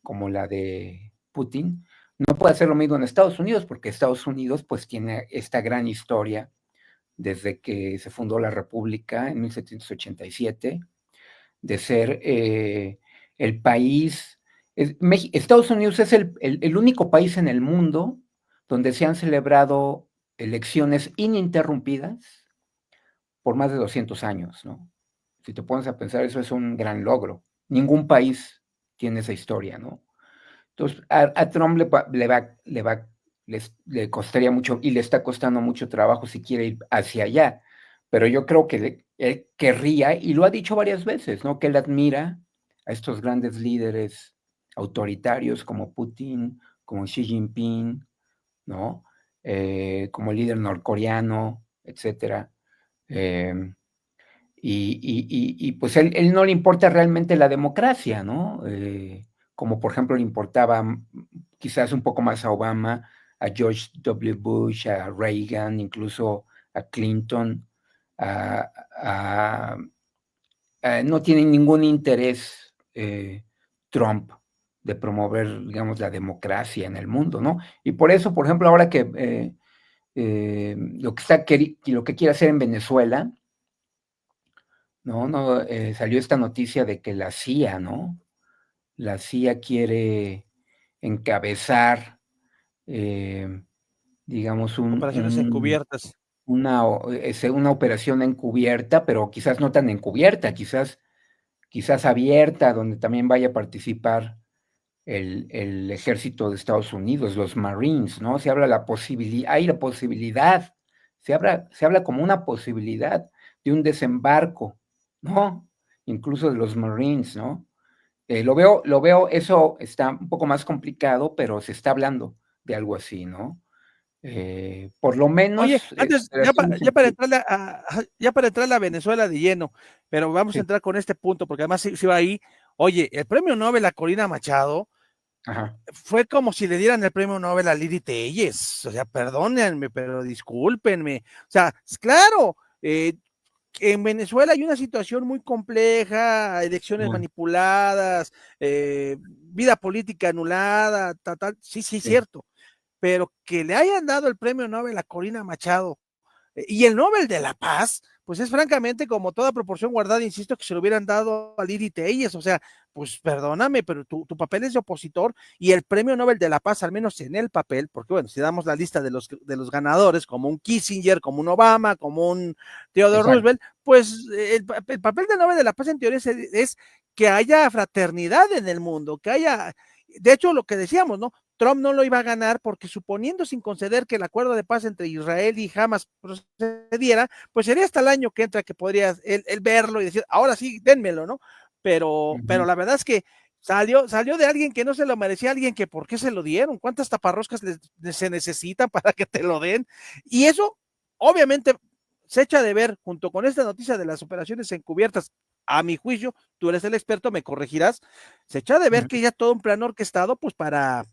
S2: como la de Putin, no puede hacer lo mismo en Estados Unidos, porque Estados Unidos pues tiene esta gran historia desde que se fundó la República en 1787, de ser el país, Estados Unidos es el único país en el mundo donde se han celebrado elecciones ininterrumpidas por más de 200 años, ¿no? Si te pones a pensar, eso es un gran logro. Ningún país tiene esa historia, ¿no? Entonces, a Trump le costaría mucho y le está costando mucho trabajo si quiere ir hacia allá. Pero yo creo que él querría, y lo ha dicho varias veces, ¿no? Que él admira a estos grandes líderes autoritarios como Putin, como Xi Jinping, ¿no? Como el líder norcoreano, etcétera. Eh, pues él no le importa realmente la democracia, ¿no? Como por ejemplo le importaba quizás un poco más a Obama, a George W. Bush, a Reagan, incluso a Clinton, a, a, no tiene ningún interés Trump de promover, digamos, la democracia en el mundo, ¿no? Y por eso, por ejemplo, ahora que lo que quiere hacer en Venezuela, ¿no? No, salió esta noticia de que la CIA, ¿no? La CIA quiere encabezar, eh, digamos,
S1: Operaciones encubiertas.
S2: una operación encubierta, pero quizás no tan encubierta, quizás abierta, donde también vaya a participar el ejército de Estados Unidos, los Marines, ¿no? Hay la posibilidad, se habla como una posibilidad de un desembarco, ¿no? Incluso de los Marines, ¿no? Eso está un poco más complicado, pero se está hablando de algo así, ¿no? Por lo
S1: Oye,
S2: menos,
S1: antes,
S2: operaciones
S1: ya para entrarle a Venezuela de lleno, pero vamos a
S2: sí,
S1: entrar con este punto, porque además sí va ahí. Oye, el premio Nobel a Corina Machado
S2: ajá,
S1: fue como si le dieran el premio Nobel a Lili Telles. O sea, perdónenme, pero discúlpenme. O sea, claro, en Venezuela hay una situación muy compleja, elecciones
S2: bueno,
S1: manipuladas, vida política anulada, sí, sí,
S2: sí,
S1: cierto, pero que le hayan dado el premio Nobel a Corina Machado y el Nobel de la Paz, pues es francamente como toda proporción guardada, insisto, que se lo hubieran dado a Lili Telles, o sea, pues perdóname, pero tu papel es de opositor y el premio Nobel de la Paz, al menos en el papel, porque bueno, si damos la lista de los ganadores, como un Kissinger, como un Obama, como un Theodore
S2: exacto.
S1: Roosevelt, pues el papel del Nobel de la Paz en teoría es que haya fraternidad en el mundo, que haya, de hecho, lo que decíamos, ¿no? Trump no lo iba a ganar porque suponiendo sin conceder que el acuerdo de paz entre Israel y Hamas procediera, pues sería hasta el año que entra que podría él verlo y decir, ahora sí, dénmelo, ¿no? Pero
S2: Ujú,
S1: la verdad es que salió de alguien que no se lo merecía, alguien que por qué se lo dieron, cuántas taparroscas se necesitan para que te lo den. Y eso, obviamente, se echa de ver junto con esta noticia de las operaciones encubiertas, a mi juicio, tú eres el experto, me corregirás, se echa de ver
S2: ujú,
S1: que ya todo un plan orquestado, pues para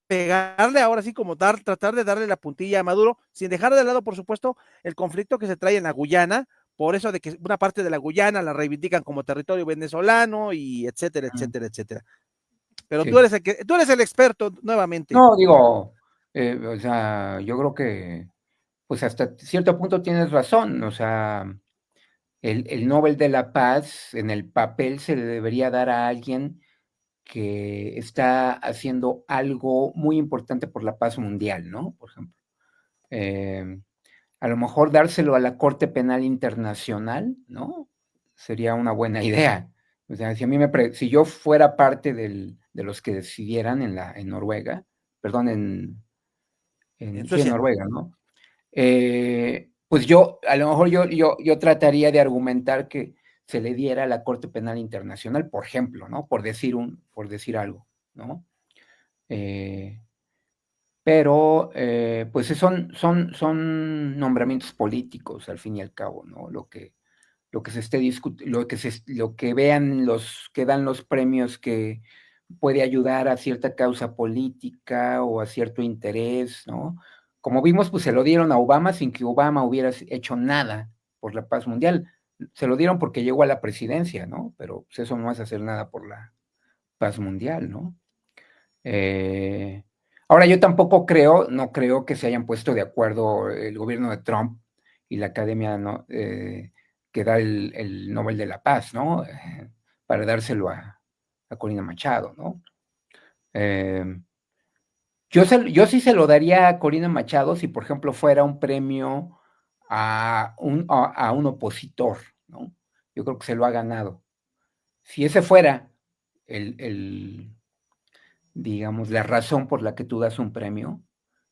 S1: pegarle ahora sí como tratar de darle la puntilla a Maduro, sin dejar de lado, por supuesto, el conflicto que se trae en la Guyana, por eso de que una parte de la Guyana la reivindican como territorio venezolano y etcétera,
S2: ujú,
S1: etcétera, etcétera. Pero
S2: sí.
S1: tú eres el experto nuevamente.
S2: No, digo, o sea, yo creo que, pues hasta cierto punto tienes razón, o sea, el Nobel de la Paz en el papel se le debería dar a alguien que está haciendo algo muy importante por la paz mundial, ¿no? Por ejemplo. Eh, a lo mejor dárselo a la Corte Penal Internacional, ¿no? Sería una buena idea. O sea, si yo fuera parte de los que decidieran en Noruega, perdón,
S1: En
S2: sí, en
S1: Suecia.
S2: Noruega, ¿no? Pues a lo mejor yo trataría de argumentar que se le diera a la Corte Penal Internacional, por ejemplo, ¿no? Por decir algo, ¿no? Eh, pero, pues son nombramientos políticos, al fin y al cabo, ¿no? Lo que se esté discutiendo, lo que vean los que dan los premios que puede ayudar a cierta causa política o a cierto interés, ¿no? como vimos, pues se lo dieron a Obama sin que Obama hubiera hecho nada por la paz mundial. Se lo dieron porque llegó a la presidencia, ¿no? Pero pues, eso no es hacer nada por la paz mundial, ¿no? Ahora yo tampoco no creo que se hayan puesto de acuerdo el gobierno de Trump y la academia, ¿no? Que da el Nobel de la Paz, ¿no? Para dárselo a Corina Machado, ¿no? Eh, yo sí se lo daría a Corina Machado si, por ejemplo, fuera un premio a un opositor, ¿no? Yo creo que se lo ha ganado. Si ese fuera el, digamos, la razón por la que tú das un premio,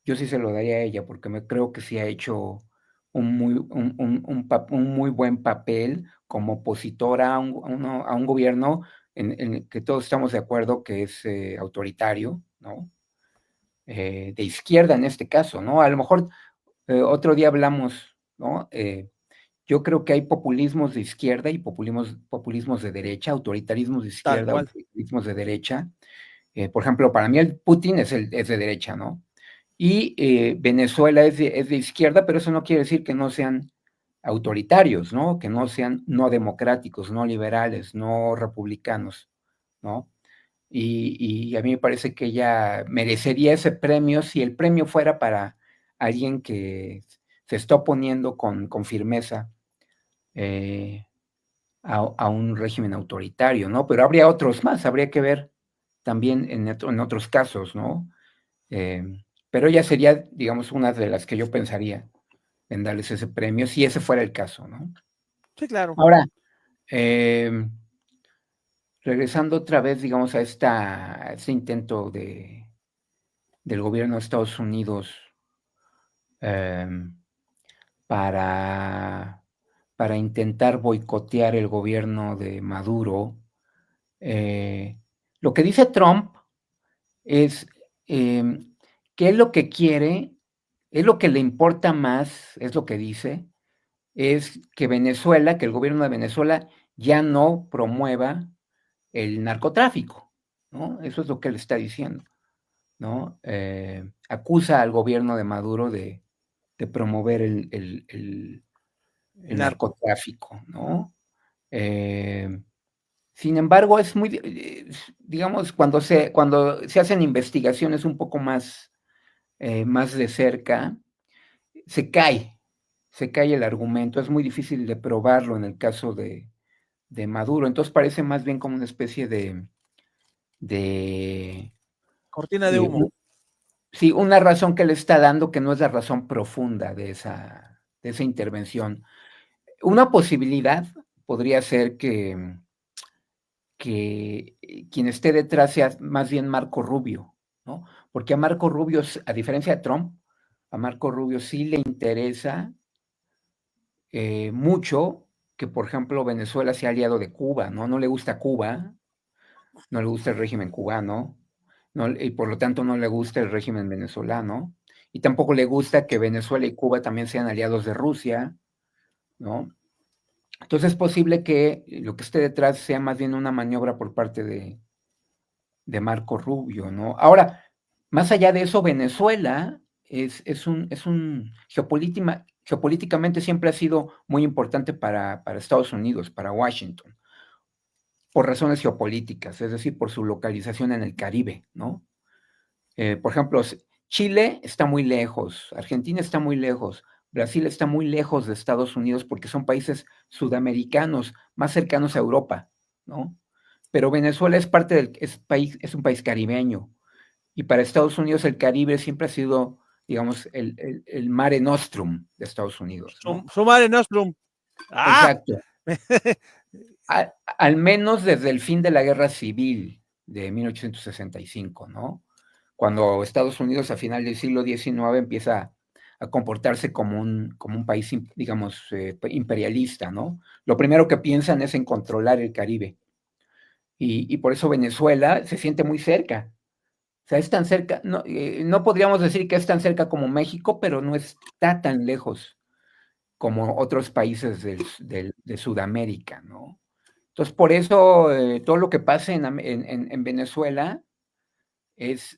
S2: yo sí se lo daría a ella, porque creo que sí ha hecho un muy buen papel como opositora a un gobierno en el que todos estamos de acuerdo que es autoritario, ¿no? De izquierda en este caso, ¿no? A lo mejor otro día hablamos, ¿no? Yo creo que hay populismos de izquierda y populismos de derecha, autoritarismos de
S1: Tal
S2: izquierda,
S1: cual.
S2: autoritarismos de derecha. Por ejemplo, para mí el Putin es de derecha, ¿no? Y Venezuela es de izquierda, pero eso no quiere decir que no sean autoritarios, ¿no? Que no sean no democráticos, no liberales, no republicanos, ¿no? Y a mí me parece que ella merecería ese premio si el premio fuera para alguien que se está oponiendo con firmeza eh, a un régimen autoritario, ¿no? Pero habría otros más, habría que ver también en otros casos, ¿no? Eh, pero ella sería, digamos, una de las que yo pensaría en darles ese premio, si ese fuera el caso, ¿no?
S1: Sí, claro.
S2: Ahora, eh, regresando otra vez, digamos, a este intento del gobierno de Estados Unidos eh, para, para intentar boicotear el gobierno de Maduro, lo que dice Trump es que él lo que quiere, es lo que le importa más, es lo que dice, es que Venezuela, que el gobierno de Venezuela ya no promueva el narcotráfico, ¿no? Eso es lo que él está diciendo, ¿no? Acusa al gobierno de Maduro de promover
S1: El
S2: el
S1: narco.
S2: narcotráfico, ¿no? Eh, Sin embargo, es muy, digamos, cuando se hacen investigaciones un poco más de cerca, se cae, se cae el argumento, es muy difícil de probarlo en el caso de Maduro, entonces parece más bien como una especie de
S1: Cortina de humo.
S2: sí, una razón que le está dando que no es la razón profunda de esa intervención. Una posibilidad podría ser que quien esté detrás sea más bien Marco Rubio, ¿no? Porque a Marco Rubio, a diferencia de Trump, a Marco Rubio sí le interesa mucho que, por ejemplo, Venezuela sea aliado de Cuba, ¿no? No le gusta Cuba, no le gusta el régimen cubano, no, y por lo tanto no le gusta el régimen venezolano, y tampoco le gusta que Venezuela y Cuba también sean aliados de Rusia, ¿no? Entonces es posible que lo que esté detrás sea más bien una maniobra por parte de Marco Rubio, ¿no? Ahora, más allá de eso, Venezuela es un geopolíticamente siempre ha sido muy importante para Estados Unidos, para Washington, por razones geopolíticas, es decir, por su localización en el Caribe, ¿no? Por ejemplo, Chile está muy lejos, Argentina está muy lejos, Brasil está muy lejos de Estados Unidos porque son países sudamericanos más cercanos a Europa, ¿no? Pero Venezuela es un país caribeño, y para Estados Unidos el Caribe siempre ha sido, digamos, el mare nostrum de Estados Unidos, ¿no?
S1: Su Mare Nostrum. ¡Ah!
S2: Exacto. Al menos desde el fin de la Guerra Civil de 1865, ¿no? Cuando Estados Unidos a final del siglo XIX empieza a comportarse como un país, digamos, imperialista, ¿no? Lo primero que piensan es en controlar el Caribe. Y por eso Venezuela se siente muy cerca. O sea, es tan cerca, no podríamos decir que es tan cerca como México, pero no está tan lejos como otros países de Sudamérica, ¿no? Entonces, por eso todo lo que pasa en Venezuela es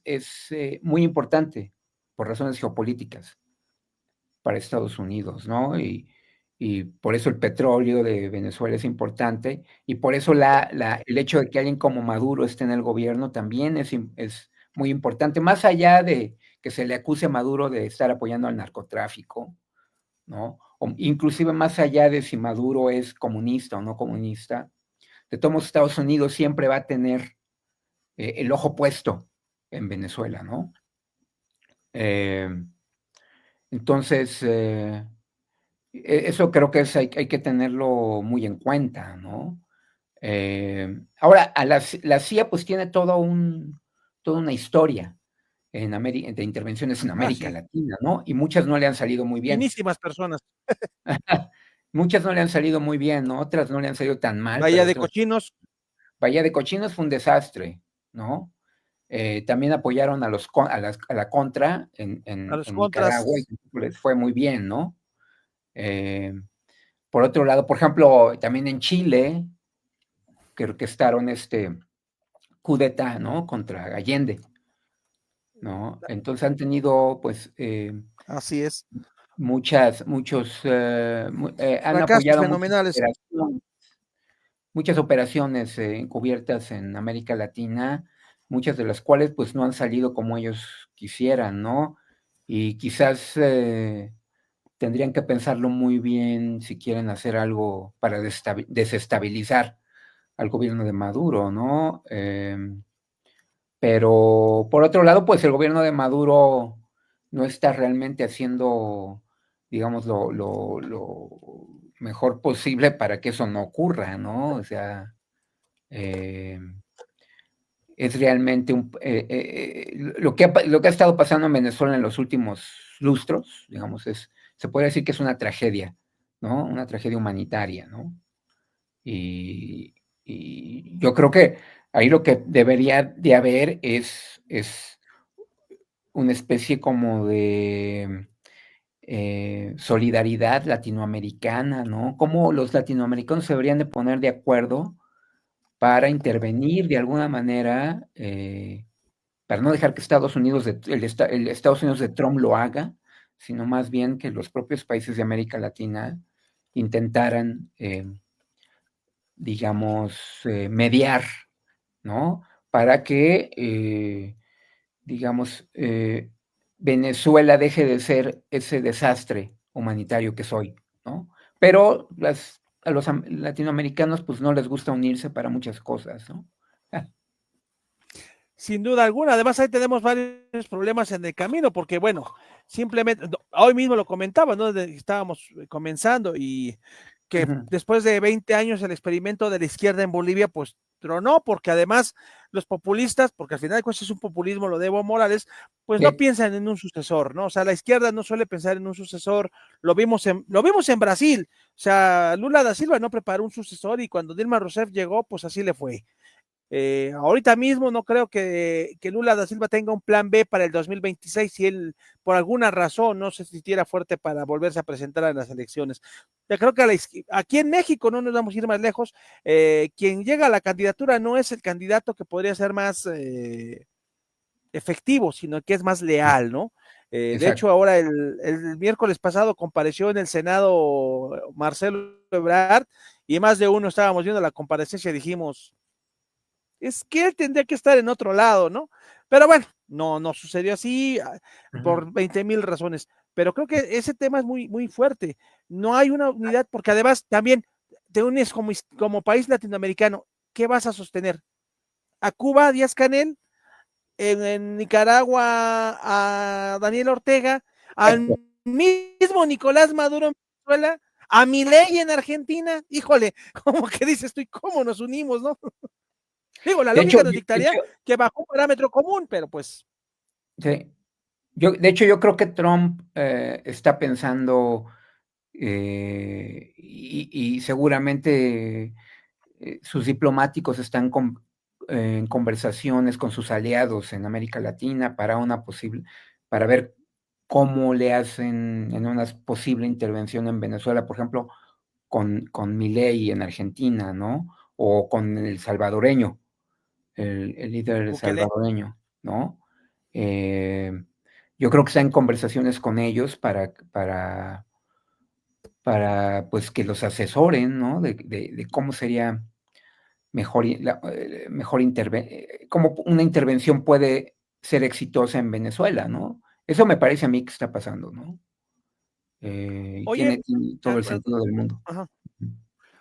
S2: muy importante por razones geopolíticas. para Estados Unidos, ¿no? Y por eso el petróleo de Venezuela es importante, y por eso el hecho de que alguien como Maduro esté en el gobierno también es muy importante, más allá de que se le acuse a Maduro de estar apoyando al narcotráfico, ¿no? O inclusive más allá de si Maduro es comunista o no comunista, de todos modos Estados Unidos siempre va a tener el ojo puesto en Venezuela, ¿no? Eh, entonces, eso creo que hay que tenerlo muy en cuenta, ¿no? Ahora, la CIA pues tiene toda una historia de intervenciones en
S1: Ah,
S2: América
S1: sí,
S2: Latina, ¿no? Y muchas no le han salido muy bien.
S1: finísimas personas.
S2: Muchas no le han salido muy bien, ¿no? Otras no le han salido tan mal,
S1: Bahía
S2: pero
S1: de
S2: otras.
S1: Cochinos,
S2: Bahía de Cochinos fue un desastre, ¿no? También apoyaron a la Contra
S1: a los
S2: en Nicaragua y
S1: contras,
S2: les fue muy bien, ¿no? Eh, por otro lado, por ejemplo, también en Chile, que orquestaron este coup d'etat, ¿no? Contra Allende, ¿no? Entonces han tenido, pues,
S1: así es.
S2: han
S1: Fracasos
S2: apoyado
S1: fenomenales.
S2: muchas operaciones encubiertas en América Latina, muchas de las cuales pues no han salido como ellos quisieran, ¿no? Y quizás tendrían que pensarlo muy bien si quieren hacer algo para desestabilizar al gobierno de Maduro, ¿no? Pero por otro lado, pues el gobierno de Maduro no está realmente haciendo, digamos, lo mejor posible para que eso no ocurra, ¿no? O sea, eh, es realmente lo que ha estado pasando en Venezuela en los últimos lustros, digamos, se puede decir que es una tragedia, ¿no? Una tragedia humanitaria, ¿no? Y, y yo creo que ahí lo que debería de haber es una especie como de solidaridad latinoamericana, ¿no? Cómo los latinoamericanos se deberían de poner de acuerdo para intervenir de alguna manera, para no dejar que el Estados Unidos de Trump lo haga, sino más bien que los propios países de América Latina intentaran, digamos, mediar, ¿no? Para que, digamos, Venezuela deje de ser ese desastre humanitario que soy, ¿no? Pero a los latinoamericanos pues no les gusta unirse para muchas cosas, ¿no?
S1: Sin duda alguna. Además, ahí tenemos varios problemas en el camino, porque bueno, simplemente, hoy mismo lo comentaba, ¿no? Estábamos comenzando y que
S2: Ujú.
S1: después de 20 años el experimento de la izquierda en Bolivia, pues tronó, porque además los populistas, porque al final de cuentas es un populismo lo de Evo Morales, pues no
S2: Sí,
S1: piensan en un sucesor, ¿no? O sea, la izquierda no suele pensar en un sucesor, lo vimos en Brasil, o sea, Lula da Silva no preparó un sucesor y cuando Dilma Rousseff llegó, pues así le fue. Ahorita mismo no creo que Lula da Silva tenga un plan B para el 2026 si él por alguna razón no se sintiera fuerte para volverse a presentar a las elecciones. Yo creo que aquí en México no nos vamos a ir más lejos. Quien llega a la candidatura no es el candidato que podría ser más efectivo, sino que es más leal, ¿no? De hecho,
S2: exacto.
S1: ahora el miércoles pasado compareció en el Senado Marcelo Ebrard y más de uno estábamos viendo la comparecencia y dijimos, es que él tendría que estar en otro lado, ¿no? Pero bueno, no sucedió así
S2: Ujú.
S1: por 20,000 razones. Pero creo que ese tema es muy fuerte. No hay una unidad, porque además también te unes como país latinoamericano. ¿Qué vas a sostener? ¿A Cuba, a Díaz Canel? En Nicaragua, a Daniel Ortega?
S2: Exacto.
S1: ¿Al mismo Nicolás Maduro en Venezuela? ¿A Milei en Argentina? Híjole, como que dices tú, ¿y cómo nos unimos, no? Digo, la
S2: De hecho,
S1: lógica nos dictaría que bajo un parámetro común, pero pues.
S2: sí, de hecho, yo creo que Trump está pensando y seguramente sus diplomáticos están en conversaciones con sus aliados en América Latina para ver cómo le hacen en una posible intervención en Venezuela, por ejemplo, con Milei en Argentina, ¿no? O con el salvadoreño, el líder
S1: Bukele.
S2: salvadoreño, ¿no? Eh, yo creo que está en conversaciones con ellos para pues que los asesoren, ¿no? De cómo sería mejor, cómo una intervención puede ser exitosa en Venezuela, ¿no? Eso me parece a mí que está pasando, ¿no? Y
S1: Oye,
S2: tiene todo
S1: ah,
S2: el
S1: ah,
S2: sentido del mundo.
S1: ajá.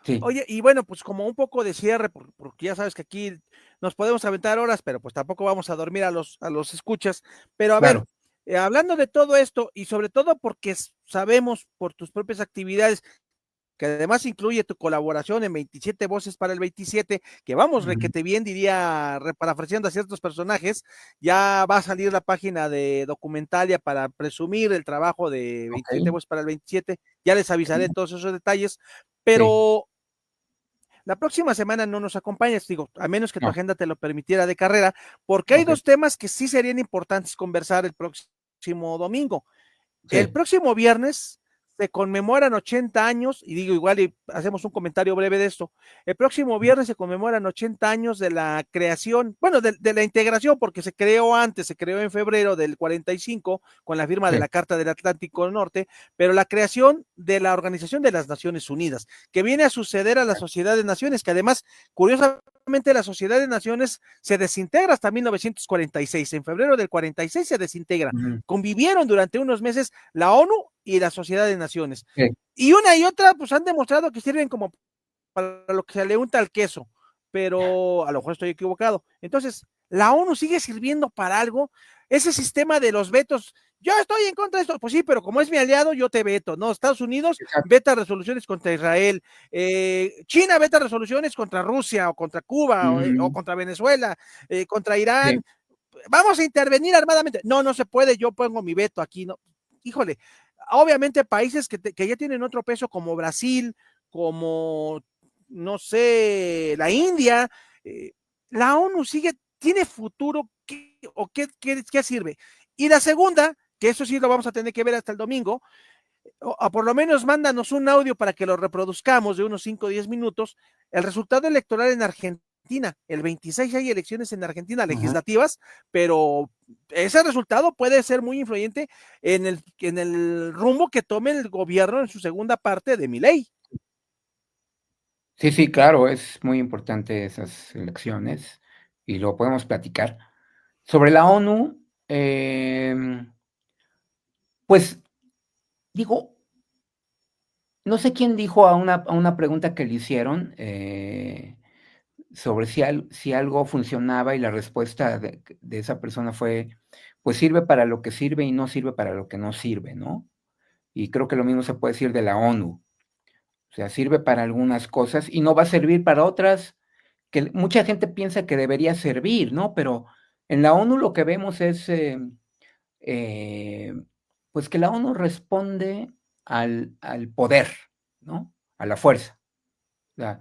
S2: Sí,
S1: Oye, y bueno, pues como un poco de cierre, porque ya sabes que aquí nos podemos aventar horas, pero pues tampoco vamos a dormir a los escuchas. Pero a ver,
S2: claro.
S1: hablando de todo esto y sobre todo porque sabemos por tus propias actividades que además incluye tu colaboración en 27 voces para el 27, que vamos,
S2: Ujú,
S1: requete bien, diría, parafraseando a ciertos personajes, ya va a salir la página de Documentalia para presumir el trabajo de 27
S2: okey,
S1: voces para el 27, ya les avisaré todos esos detalles,
S2: sí,
S1: pero la próxima semana no nos acompañas, digo, a menos que tu
S2: no,
S1: agenda te lo permitiera de carrera, porque hay
S2: okey,
S1: dos temas que sí serían importantes conversar el próximo domingo. El
S2: sí,
S1: próximo viernes se conmemoran 80 años, y digo igual y hacemos un comentario breve de esto. El próximo viernes se conmemoran 80 años de la creación, bueno, de la integración, porque se creó antes, se creó en febrero del 45 con la firma de
S2: sí,
S1: la Carta del Atlántico Norte, pero la creación de la Organización de las Naciones Unidas, que viene a suceder a la Sociedad de Naciones, que además, curiosamente, la Sociedad de Naciones se desintegra hasta 1946. En febrero del 46 se desintegra.
S2: ujú,
S1: Convivieron durante unos meses la ONU y la Sociedad de Naciones.
S2: sí,
S1: Y una y otra, pues han demostrado que sirven como para lo que se le unta al queso, pero a lo mejor estoy equivocado. Entonces, la ONU sigue sirviendo para algo. Ese sistema de los vetos, yo estoy en contra de esto, pues sí, pero como es mi aliado, yo te veto, ¿no? Estados Unidos
S2: exacto,
S1: veta resoluciones contra Israel, China veta resoluciones contra Rusia o contra Cuba o
S2: ujú,
S1: contra Venezuela, contra
S2: sí,
S1: Irán, vamos a intervenir armadamente. No, no se puede, yo pongo mi veto aquí, no. Híjole, obviamente países que ya tienen otro peso como Brasil, como, no sé, la India, eh, la ONU sigue, tiene futuro, o qué sirve. Y la segunda, que eso sí lo vamos a tener que ver hasta el domingo, o por lo menos mándanos un audio para que lo reproduzcamos de unos 5 o 10 minutos, el resultado electoral en Argentina. El 26 hay elecciones en Argentina
S2: ujú.
S1: legislativas, pero ese resultado puede ser muy influyente en el rumbo que tome el gobierno en su segunda parte de mi ley.
S2: Sí, sí, claro, es muy importante esas elecciones y lo podemos platicar. Sobre la ONU, pues, digo, no sé quién dijo a una pregunta que le hicieron, sobre si algo funcionaba, y la respuesta de esa persona fue, pues, sirve para lo que sirve y no sirve para lo que no sirve, ¿no? Y creo que lo mismo se puede decir de la ONU. O sea, sirve para algunas cosas y no va a servir para otras que mucha gente piensa que debería servir, ¿no? Pero en la ONU lo que vemos es, eh, pues, que la ONU responde al poder, ¿no? A la fuerza. O sea,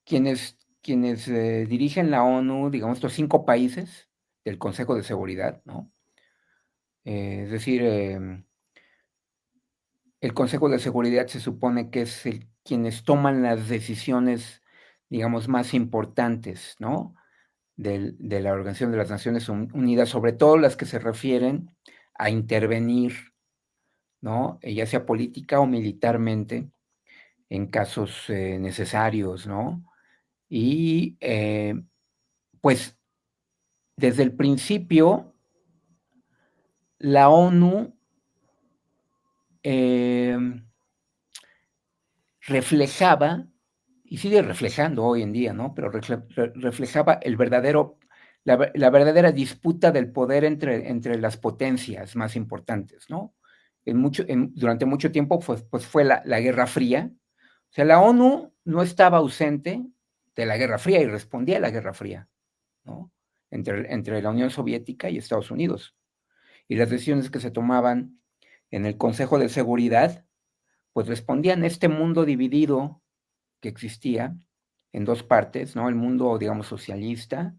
S2: quienes dirigen la ONU, digamos, estos 5 países del Consejo de Seguridad, ¿no? Es decir, el Consejo de Seguridad se supone que es quienes toman las decisiones, digamos, más importantes, ¿no? De la Organización de las Naciones Unidas, sobre todo las que se refieren a intervenir, ¿no? Ya sea política o militarmente en casos necesarios, ¿no? Y pues desde el principio la ONU em, reflejaba, y sigue reflejando hoy en día, ¿no? Pero reflejaba la verdadera disputa del poder entre las potencias más importantes, ¿no? Durante mucho tiempo pues fue la Guerra Fría. O sea, la ONU no estaba ausente de la Guerra Fría y respondía a la Guerra Fría, ¿no? Entre la Unión Soviética y Estados Unidos. Y las decisiones que se tomaban en el Consejo de Seguridad, pues respondían a este mundo dividido que existía en 2 partes, ¿no? El mundo, digamos, socialista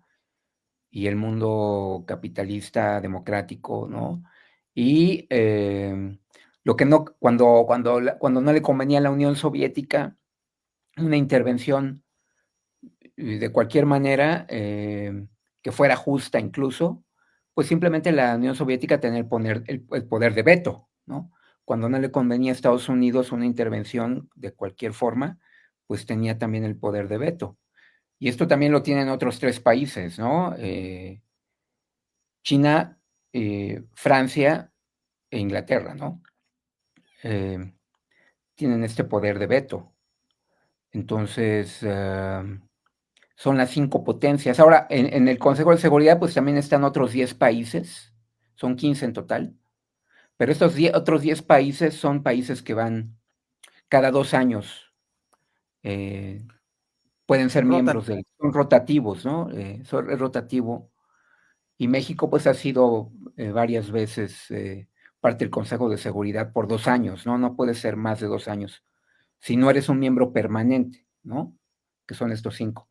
S2: y el mundo capitalista democrático, ¿no? Y, lo que no cuando no le convenía a la Unión Soviética una intervención, de cualquier manera, que fuera justa incluso, pues simplemente la Unión Soviética tenía el poder de veto, ¿no? Cuando no le convenía a Estados Unidos una intervención de cualquier forma, pues tenía también el poder de veto. Y esto también lo tienen otros tres países, ¿no? China, Francia e Inglaterra, ¿no? Eh, tienen este poder de veto. Entonces, son las cinco potencias. Ahora, en el Consejo de Seguridad, pues también están otros 10 países, son 15 en total, pero estos otros 10 países son países que van cada 2 años, eh, pueden ser
S1: rotan.
S2: miembros son rotativos, ¿no? Es rotativo. Y México, pues, ha sido varias veces parte del Consejo de Seguridad por 2 años, ¿no? No puede ser más de 2 años si no eres un miembro permanente, ¿no? Que son estos cinco.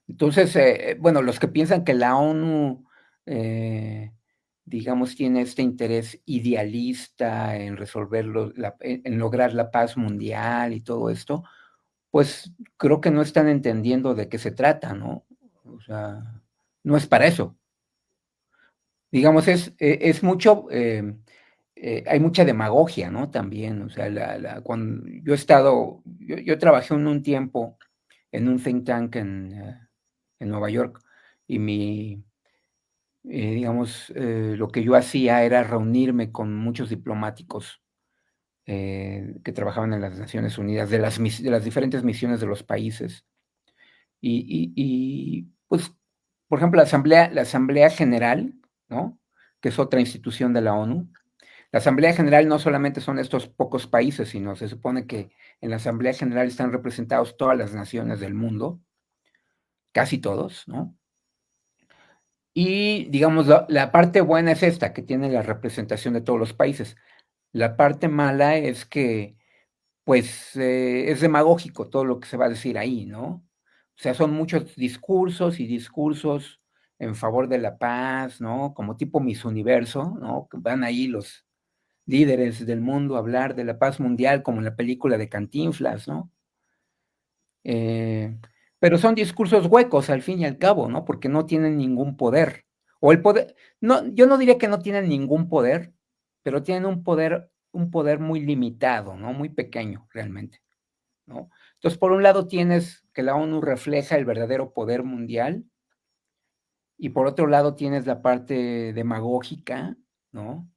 S2: Entonces, bueno, los que piensan que la ONU, eh, digamos, tiene este interés idealista en en lograr la paz mundial y todo esto, pues creo que no están entendiendo de qué se trata, ¿no? O sea, no es para eso. Digamos, es mucho, hay mucha demagogia, ¿no? También, o sea, cuando yo trabajé un tiempo en un think tank en Nueva York y digamos, lo que yo hacía era reunirme con muchos diplomáticos que trabajaban en las Naciones Unidas, de las diferentes misiones de los países. Pues, por ejemplo, la Asamblea General, ¿no? Que es otra institución de la ONU. La Asamblea General no solamente son estos pocos países, sino se supone que en la Asamblea General están representados todas las naciones del mundo, casi todos, ¿no? Y digamos, la parte buena es esta, que tiene la representación de todos los países. La parte mala es que, pues, es demagógico todo lo que se va a decir ahí, ¿no? O sea, son muchos discursos y discursos en favor de la paz, ¿no? Como tipo Miss Universo, ¿no? Que van ahí los líderes del mundo a hablar de la paz mundial, como en la película de Cantinflas, ¿no? Eh, pero son discursos huecos al fin y al cabo, ¿no? Porque no tienen ningún poder. O el poder, no, yo no diría que no tienen ningún poder, pero tienen un poder muy limitado, ¿no? Muy pequeño realmente, ¿no? Entonces, por un lado tienes que la ONU refleja el verdadero poder mundial y por otro lado tienes la parte demagógica, ¿no?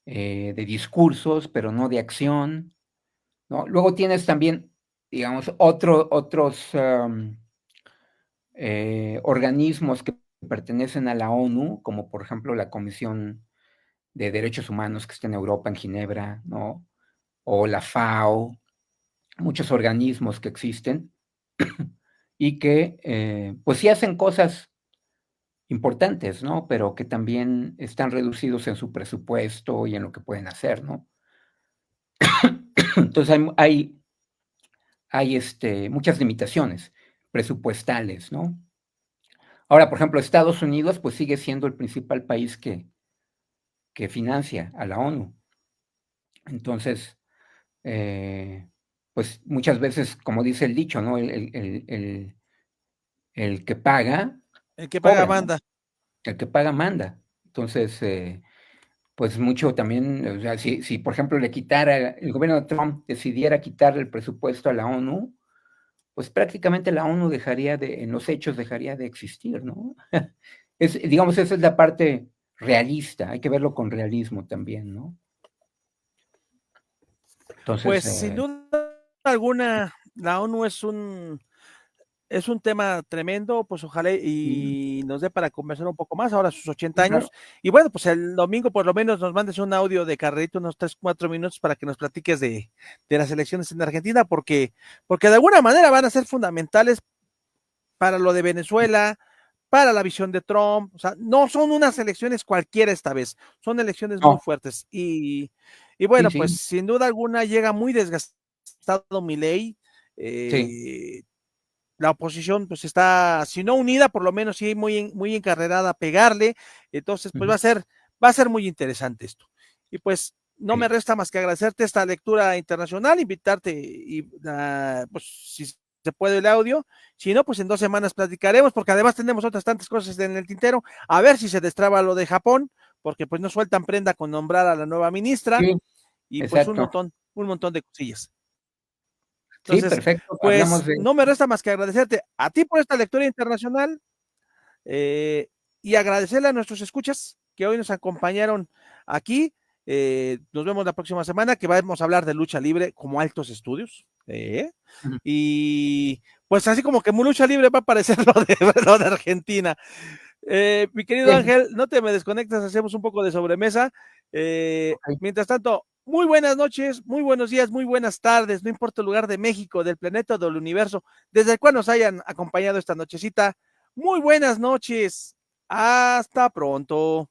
S2: De discursos, pero no de acción, ¿no? Luego tienes también, digamos, otros organismos que pertenecen a la ONU, como por ejemplo la Comisión de Derechos Humanos que está en Europa, en Ginebra, ¿no? O la FAO, muchos organismos que existen y que, pues sí hacen cosas importantes, ¿no? Pero que también están reducidos en su presupuesto y en lo que pueden hacer, ¿no? Entonces hay muchas limitaciones presupuestales, ¿no? Ahora, por ejemplo, Estados Unidos, pues sigue siendo el principal país que financia a la ONU. Entonces, eh, pues muchas veces, como dice el dicho, ¿no? El que paga,
S1: El que paga
S2: cobra, ¿no?
S1: manda.
S2: El que paga manda. Entonces, pues mucho también, o sea, si por ejemplo el gobierno de Trump decidiera quitar el presupuesto a la ONU, pues prácticamente la ONU en los hechos dejaría de existir, ¿no? Digamos, esa es la parte realista, hay que verlo con realismo también, ¿no?
S1: Pues
S2: Entonces,
S1: sin duda alguna, la ONU es un tema tremendo, pues ojalá
S2: sí,
S1: y nos dé para conversar un poco más ahora a sus 80
S2: sí, claro,
S1: años. Y bueno, pues el domingo por lo menos nos mandes un audio de carrerito, unos 3, 4 minutos para que nos platiques de las elecciones en Argentina, porque de alguna manera van a ser fundamentales para lo de Venezuela, para la visión de Trump. O sea, no son unas elecciones cualquiera esta vez, son elecciones muy
S2: no,
S1: fuertes. Y
S2: sí,
S1: bueno, pues
S2: sí,
S1: sin duda alguna llega muy desgastado Milei.
S2: sí,
S1: Eh, la oposición pues está, si no unida, por lo menos sí muy encarrerada a pegarle. Entonces, pues
S2: ujú,
S1: va a ser muy interesante esto. Y pues no me
S2: sí,
S1: resta más que agradecerte esta lectura internacional, invitarte y pues si se puede el audio. Si no, pues en 2 semanas platicaremos, porque además tenemos otras tantas cosas en el tintero. A ver si se destraba lo de Japón, porque pues no sueltan prenda con nombrar a la nueva ministra,
S2: Sí,
S1: y pues
S2: exacto.
S1: un montón de cosillas.
S2: Sí,
S1: Entonces,
S2: perfecto.
S1: pues
S2: Hablamos de
S1: no me resta más que agradecerte a ti por esta lectura internacional, y agradecerle a nuestros escuchas que hoy nos acompañaron aquí. Nos vemos la próxima semana, que vamos a hablar de lucha libre como Altos Estudios.
S2: ujú,
S1: Y pues así como que muy lucha libre va a aparecer lo de Argentina. Mi querido
S2: sí,
S1: Ángel, no te me desconectas, hacemos un poco de sobremesa.
S2: okey.
S1: Mientras tanto, muy buenas noches, muy buenos días, muy buenas tardes, no importa el lugar de México, del planeta, del universo, desde el cual nos hayan acompañado esta nochecita. Muy buenas noches, hasta pronto.